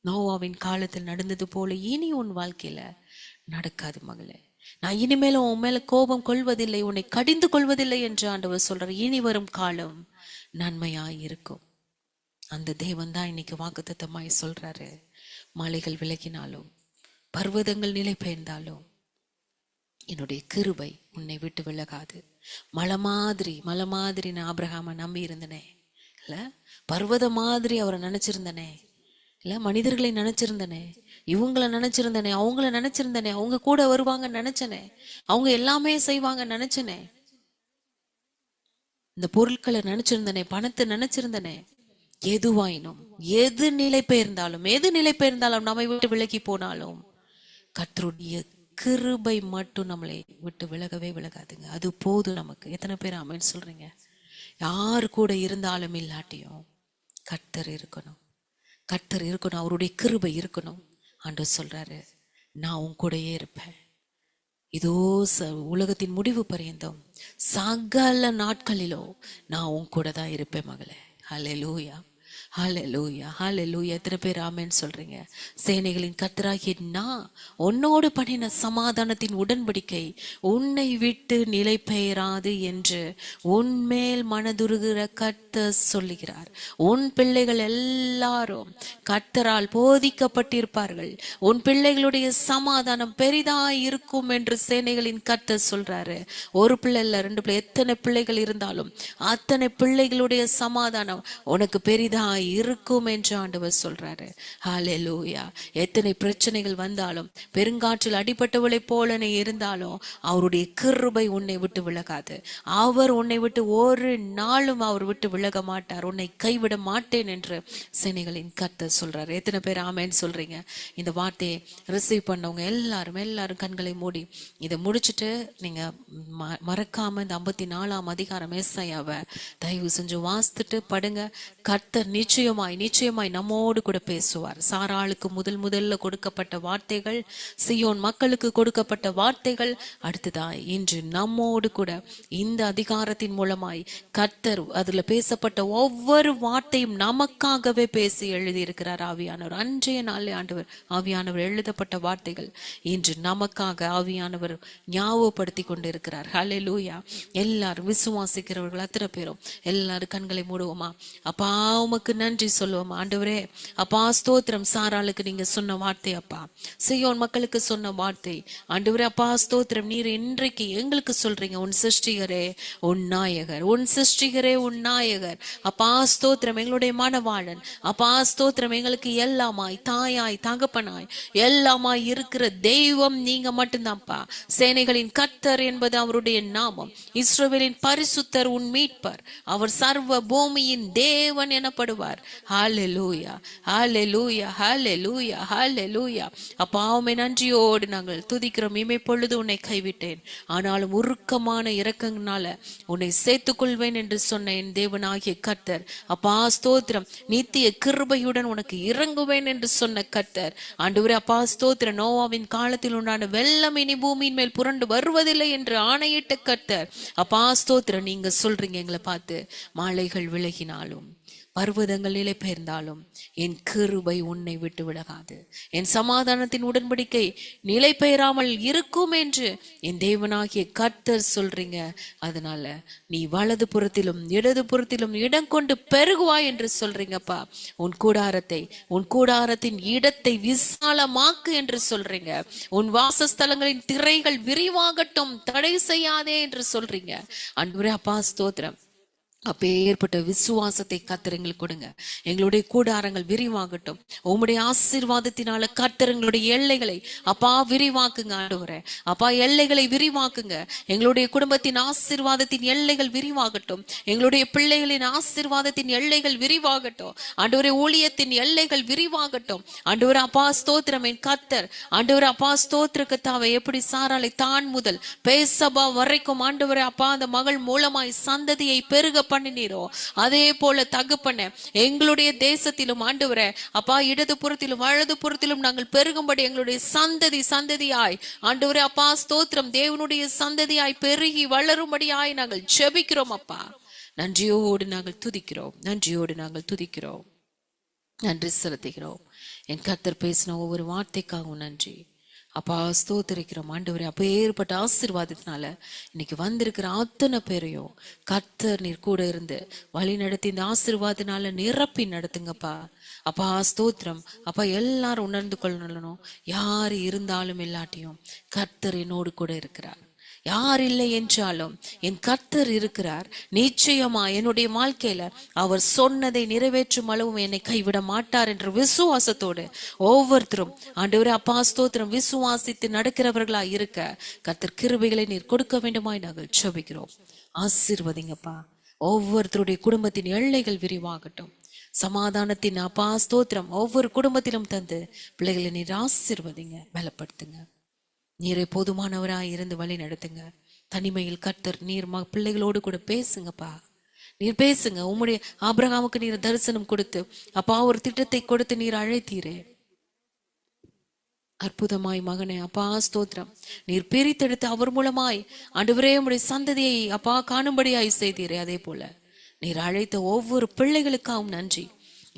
நோவாவின் காலத்தில் நடந்தது போல இனி உன் வாழ்க்கையில நடக்காது மகளே. நான் இனிமேலும் உன் மேல கோபம் கொள்வதில்லை, உன்னை கடிந்து கொள்வதில்லை என்று ஆண்டவர் சொல்றார். இனி வரும் காலம் நன்மையாய் இருக்கும். அந்த தேவன் தான் இன்னைக்கு வாக்குத்தத்தமாய் சொல்றாரு. மலைகள் விலகினாலும், பர்வதங்கள் நிலை பெயர்ந்தாலும் என்னுடைய கிருபை உன்னை விட்டு விலகாது. மலை மாதிரி நான் ஆபிரகாமை நம்பி இருந்தனே இல்ல, பர்வத மாதிரி அவரை நினைச்சிருந்தனே இல்ல, மனிதர்களை நினைச்சிருந்தனே, இவங்களை நினைச்சிருந்தனே, அவங்கள நினைச்சிருந்தனே, அவங்க கூட வருவாங்க நினைச்சனே, அவங்க எல்லாமே செய்வாங்க நினைச்சனே, இந்த பொருட்களை நினைச்சிருந்தனே, பணத்தை நினைச்சிருந்தனே. எதுவாயினும், எது நிலை பெயர்ந்தாலும் நம்மை விட்டு விலகி போனாலும் கர்த்தருடைய கிருபை மட்டும் நம்மளை விட்டு விலகவே விலகாதுங்க. அது போதும் நமக்கு. எத்தனை பேர் ஆமென் சொல்றீங்க? யாரு கூட இருந்தாலும் இல்லாட்டியும் கர்த்தர் இருக்கணும், அவருடைய கிருபை இருக்கணும். ஆண்டவர் சொல்றாரு, நான் உன் கூடயே இருப்பேன், இதோ உலகத்தின் முடிவு பரியந்தம் சகல நாட்களிலோ நான் உன் கூட தான் இருப்பேன் மகளே. ஹல்லேலூயா, ஹல்லேலூயா, ஹல்லேலூயா. எத்தனை பேர் ஆமென் சொல்றீங்க? சேனைகளின் கர்த்தராகிய நான் உன்னோடு பண்ணின சமாதானத்தின் உடன்படிக்கை உன்னை விட்டு நிலை பெயராது என்று உன்மேல் மனதுருகிற கர்த்தர் சொல்லுகிறார். உன் பிள்ளைகள் எல்லாரும் கர்த்தரால் போதிக்கப்பட்டிருப்பார்கள், உன் பிள்ளைகளுடைய சமாதானம் பெரிதாய் இருக்கும் என்று சேனைகளின் கர்த்தர் சொல்றாரு. ஒரு பிள்ளை இல்ல, 2 பிள்ளை, எத்தனை பிள்ளைகள் இருந்தாலும் அத்தனை பிள்ளைகளுடைய சமாதானம் உனக்கு பெரிதாய் இருக்கும் என்று ஆண்டவர் சொல்றாரு. ஹல்லேலூயா. எத்தனை பிரச்சனைகள் வந்தாலும், பெருங்காற்றில் அடிபட்டவளை போல நீ இருந்தாலும் அவருடைய கிருபை உன்னை விட்டு விலகாது. அவர் உன்னை விட்டு ஒரு நாளும் அவர் விட்டு விலக மாட்டார், உன்னை கைவிட மாட்டேன் என்று சேனைகளின் கர்த்தர் சொல்றாரு. எத்தனை பேர் ஆமென் சொல்றீங்க? இந்த வார்த்தையை ரிசீவ் பண்ணவங்க எல்லாரும் கண்களை மூடி இதை முடிச்சுட்டு நீங்க மறக்காம இந்த 54ஆம் அதிகாரம் ஏசாயாவை தயவு செஞ்சு வாசித்துட்டு படுங்க. கர்த்தர் நிச்சயம் நிச்சயமாய் நம்மோடு கூட பேசுவார். சாராளுக்கு முதல்ல கொடுக்கப்பட்ட வார்த்தைகள், சியோன் மக்களுக்கு கொடுக்கப்பட்ட வார்த்தைகள், அடுத்ததாய் இன்று நம்மோடு கூட இந்த அதிகாரத்தின் மூலமாய் கர்த்தர் அதுல பேசப்பட்ட ஒவ்வொரு வார்த்தையும் நமக்காகவே பேசி எழுதியிருக்கிறார் ஆவியானவர். அன்றைய நாளில் ஆண்டவர் ஆவியானவர் எழுதப்பட்ட வார்த்தைகள் இன்று நமக்காக ஆவியானவர் ஞாபகப்படுத்தி கொண்டிருக்கிறார். ஹல்லேலூயா. எல்லாரும் விசுவாசிக்கிறவர்கள் அத்தனை பேரும் எல்லாரும் கண்களை மூடுவோமா? அப்பா உமக்கு நன்றி சொல்லுவோமா? ஆண்டவரே அப்பா ஸ்தோத்திரம். சாராளுக்கு நீங்க சொன்ன வார்த்தை அப்பா, சியோன் மக்களுக்கு சொன்ன வார்த்தை ஆண்டவரே அப்பா ஸ்தோத்திரம். நீர் இன்றைக்கு எங்களுக்கு சொல்றீங்க, உன் சிருஷ்டிகரே உன் நாயகர், உன் சிருஷ்டிகரே உன் நாயகர். அப்பா ஸ்தோத்திரம், எங்களுடைய மனவாளன். அப்பா ஸ்தோத்திரம், எங்களுக்கு எல்லாமாய் தாயாய் தகப்பனாய் எல்லாமாய் இருக்கிற தெய்வம் நீங்க மட்டும்தான்ப்பா. சேனைகளின் கர்த்தர் என்பது அவருடைய நாமம். இஸ்ரவேலின் பரிசுத்தர் உன் மீட்பர். அவர் சர்வ பூமியின் தேவன் எனப்படுவார். ஹல்லேலூயா, ஹல்லேலூயா, ஹல்லேலூயா, ஹல்லேலூயா. அப்பா உம்மை நன்றியோடு நாங்கள் துதிக்கிறோம். இமைப்பொழுது உன்னை கைவிட்டேன், ஆனாலும் உருக்கமான இரக்கங்களால உன்னை சேர்த்துக் கொள்வேன் என்று சொன்ன என் தேவனாகிய கர்த்தர். அப்பா ஸ்தோத்திரம், நித்திய கிருபையுடன் உனக்கு இறங்குவேன் என்று சொன்ன கர்த்தர். ஆண்டவரே அப்பா ஸ்தோத்திரம், நோவாவின் காலத்தில் உண்டான வெள்ளம் இனி பூமியின் மேல் புரண்டு வருவதில்லை என்று ஆணையிட்ட கர்த்தர். அப்பா ஸ்தோத்திரம், நீங்க சொல்றீங்க எங்களை பார்த்து, மாலைகள் விலகினாலும் பர்வதங்கள் நிலை பெயர்ந்தாலும் என் கிருபை உன்னை விட்டு விலகாது, என் சமாதானத்தின் உடன்படிக்கை நிலை பெயராமல் இருக்கும் என்று என் தேவனாகிய கர்த்தர் சொல்றீங்க. அதனால நீ வலது புறத்திலும் இடது புறத்திலும் இடம் கொண்டு பெருகுவாய் என்று சொல்றீங்கப்பா. உன் கூடாரத்தின் இடத்தை விசாலமாக்கு என்று சொல்றீங்க. உன் வாசஸ்தலங்களின் திரைகள் விரிவாகட்டும், தடை செய்யாதே என்று சொல்றீங்க. ஆண்டவரே அப்பா ஸ்தோத்திரம், அப்பேற்பட்ட விசுவாசத்தை கர்த்தர் எங்களுக்கு கொடுங்க. எங்களுடைய கூடாரங்கள் விரிவாகட்டும். உம்முடைய ஆசீர்வாதத்தினால கர்த்தர் எங்களுடைய எல்லைகளை அப்பா விரிவாக்குங்க. ஆண்டவரே அப்பா எல்லைகளை விரிவாக்குங்க. எங்களுடைய குடும்பத்தின் ஆசீர்வாதத்தின் எல்லைகள் விரிவாகட்டும். எங்களுடைய பிள்ளைகளின் ஆசீர்வாதத்தின் எல்லைகள் விரிவாகட்டும். ஆண்டவரே ஊழியத்தின் எல்லைகள் விரிவாகட்டும். ஆண்டவரே அப்பா ஸ்தோத்திரம், என் கர்த்தர் ஆண்டவரே அப்பா ஸ்தோத்திர கர்த்தாவே, எப்படி சாராளை தான் முதல் பேசபா வரைக்கும் ஆண்டவரே அப்பா அந்த மகள் மூலமாய் சந்ததியை பெருக பண்ணினீரோ, அதே போல தகப்பனே எங்களுடைய தேசத்திலும் ஆண்டவரே அப்பா இடது புறத்திலும் வலது புறத்திலும் நாங்கள் பெருகும்படி எங்களுடைய சந்ததியாய் ஆண்டவரே அப்பா ஸ்தோத்திரம், தேவனுடைய சந்ததியாய் பெருகி வளரும்படியாய் நாங்கள் ஜெபிக்கிறோம் அப்பா. நன்றியோடு நாங்கள் துதிக்கிறோம், நன்றி செலுத்துகிறோம். என் கர்த்தர் பேசின ஒவ்வொரு வார்த்தைக்காகவும் நன்றி அப்பா ஸ்தோத்திரிக்கிறோம். ஆண்டவரே அப்பேற்பட்ட ஆசீர்வாதத்தினால இன்னைக்கு வந்திருக்கிற அத்தனை பேரையும் கர்த்தர் நீர் கூட இருந்து வழி நடத்தி இந்த ஆசீர்வாதத்தினால நிரப்பி நடத்துங்கப்பா. அப்பா ஸ்தோத்திரம். அப்பா எல்லாரும் உணர்ந்து கொள்ளணும், யாரு இருந்தாலும் இல்லாட்டியும் கர்த்தர் என்னோடு கூட இருக்கிறார். யார் இல்லை என்றாலும் என் கர்த்தர் இருக்கிறார். நிச்சயமா என்னுடைய வாழ்க்கையில அவர் சொன்னதை நிறைவேற்றும் அளவும் என்னை கைவிட மாட்டார் என்ற விசுவாசத்தோடு ஒவ்வொருத்தரும் ஆண்டவரே அப்பா ஸ்தோத்திரம் விசுவாசித்து நடக்கிறவர்களா இருக்க கர்த்தர் கிருபைகளை நீர் கொடுக்க வேண்டுமாய் நாங்கள் ஜெபிக்கிறோம். ஆசீர்வதிங்கப்பா. ஒவ்வொருத்தருடைய குடும்பத்தின் எல்லைகள் விரிவாகட்டும். சமாதானத்தின் அப்பா ஸ்தோத்திரம் ஒவ்வொரு குடும்பத்திலும் தந்து பிள்ளைகளை நீர் ஆசீர்வதிங்க, பலப்படுத்துங்க. நீரை போதுமானவராய் இருந்து வழி நடத்துங்க. தனிமையில் கர்த்தர் நீர் பிள்ளைகளோடு கூட பேசுங்கப்பா. நீர் பேசுங்க. உம்முடைய ஆபிரகாமுக்கு நீர் தரிசனம் கொடுத்து அப்பா ஒரு திட்டத்தை கொடுத்து நீர் அழைத்தீரே அற்புதமாய் மகனே அப்பா ஸ்தோத்திரம். நீர் பிரித்தெடுத்து அவர் மூலமாய் ஆண்டவரே உம்முடைய சந்ததியை அப்பா காணும்படியாய் செய்தீரே, அதே போல நீர் அழைத்த ஒவ்வொரு பிள்ளைகளுக்காகவும் நன்றி.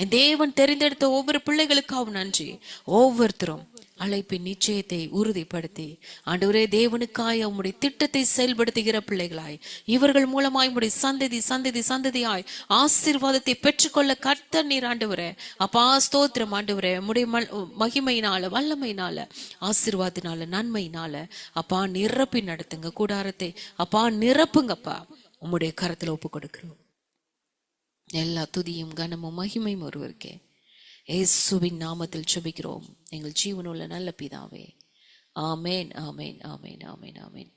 என் தேவன் தெரிந்தெடுத்த ஒவ்வொரு பிள்ளைகளுக்காகவும் நன்றி. ஒவ்வொருத்தரும் அழைப்பின் நிச்சயத்தை உறுதிப்படுத்தி ஆண்டவரே தேவனுக்காய் உம்முடைய திட்டத்தை செயல்படுத்துகிற பிள்ளைகளாய் இவர்கள் மூலமாய் உம்முடைய சந்ததியாய் ஆசீர்வாதத்தை பெற்றுக்கொள்ள கர்த்தர் நீர் ஆண்டவரே அப்பா ஸ்தோத்திரம். ஆண்டவரே உம்முடைய மகிமையினால வல்லமையினால ஆசீர்வாதத்தினால நன்மையினால அப்பா நிரப்பி நடத்துங்க. கூடாரத்தை அப்பா நிரப்புங்கப்பா. உம்முடைய கரத்துல ஒப்பு கொடுக்கிறோம். எல்லா துதியும் கனமும் மகிமையும் ஒருவருக்கே. இயேசுவின் நாமத்தில் ஜெபிக்கிறோம் எங்கள் ஜீவனுள்ள நல்ல பிதாவே. ஆமேன், ஆமேன், ஆமேன், ஆமேன், ஆமேன்.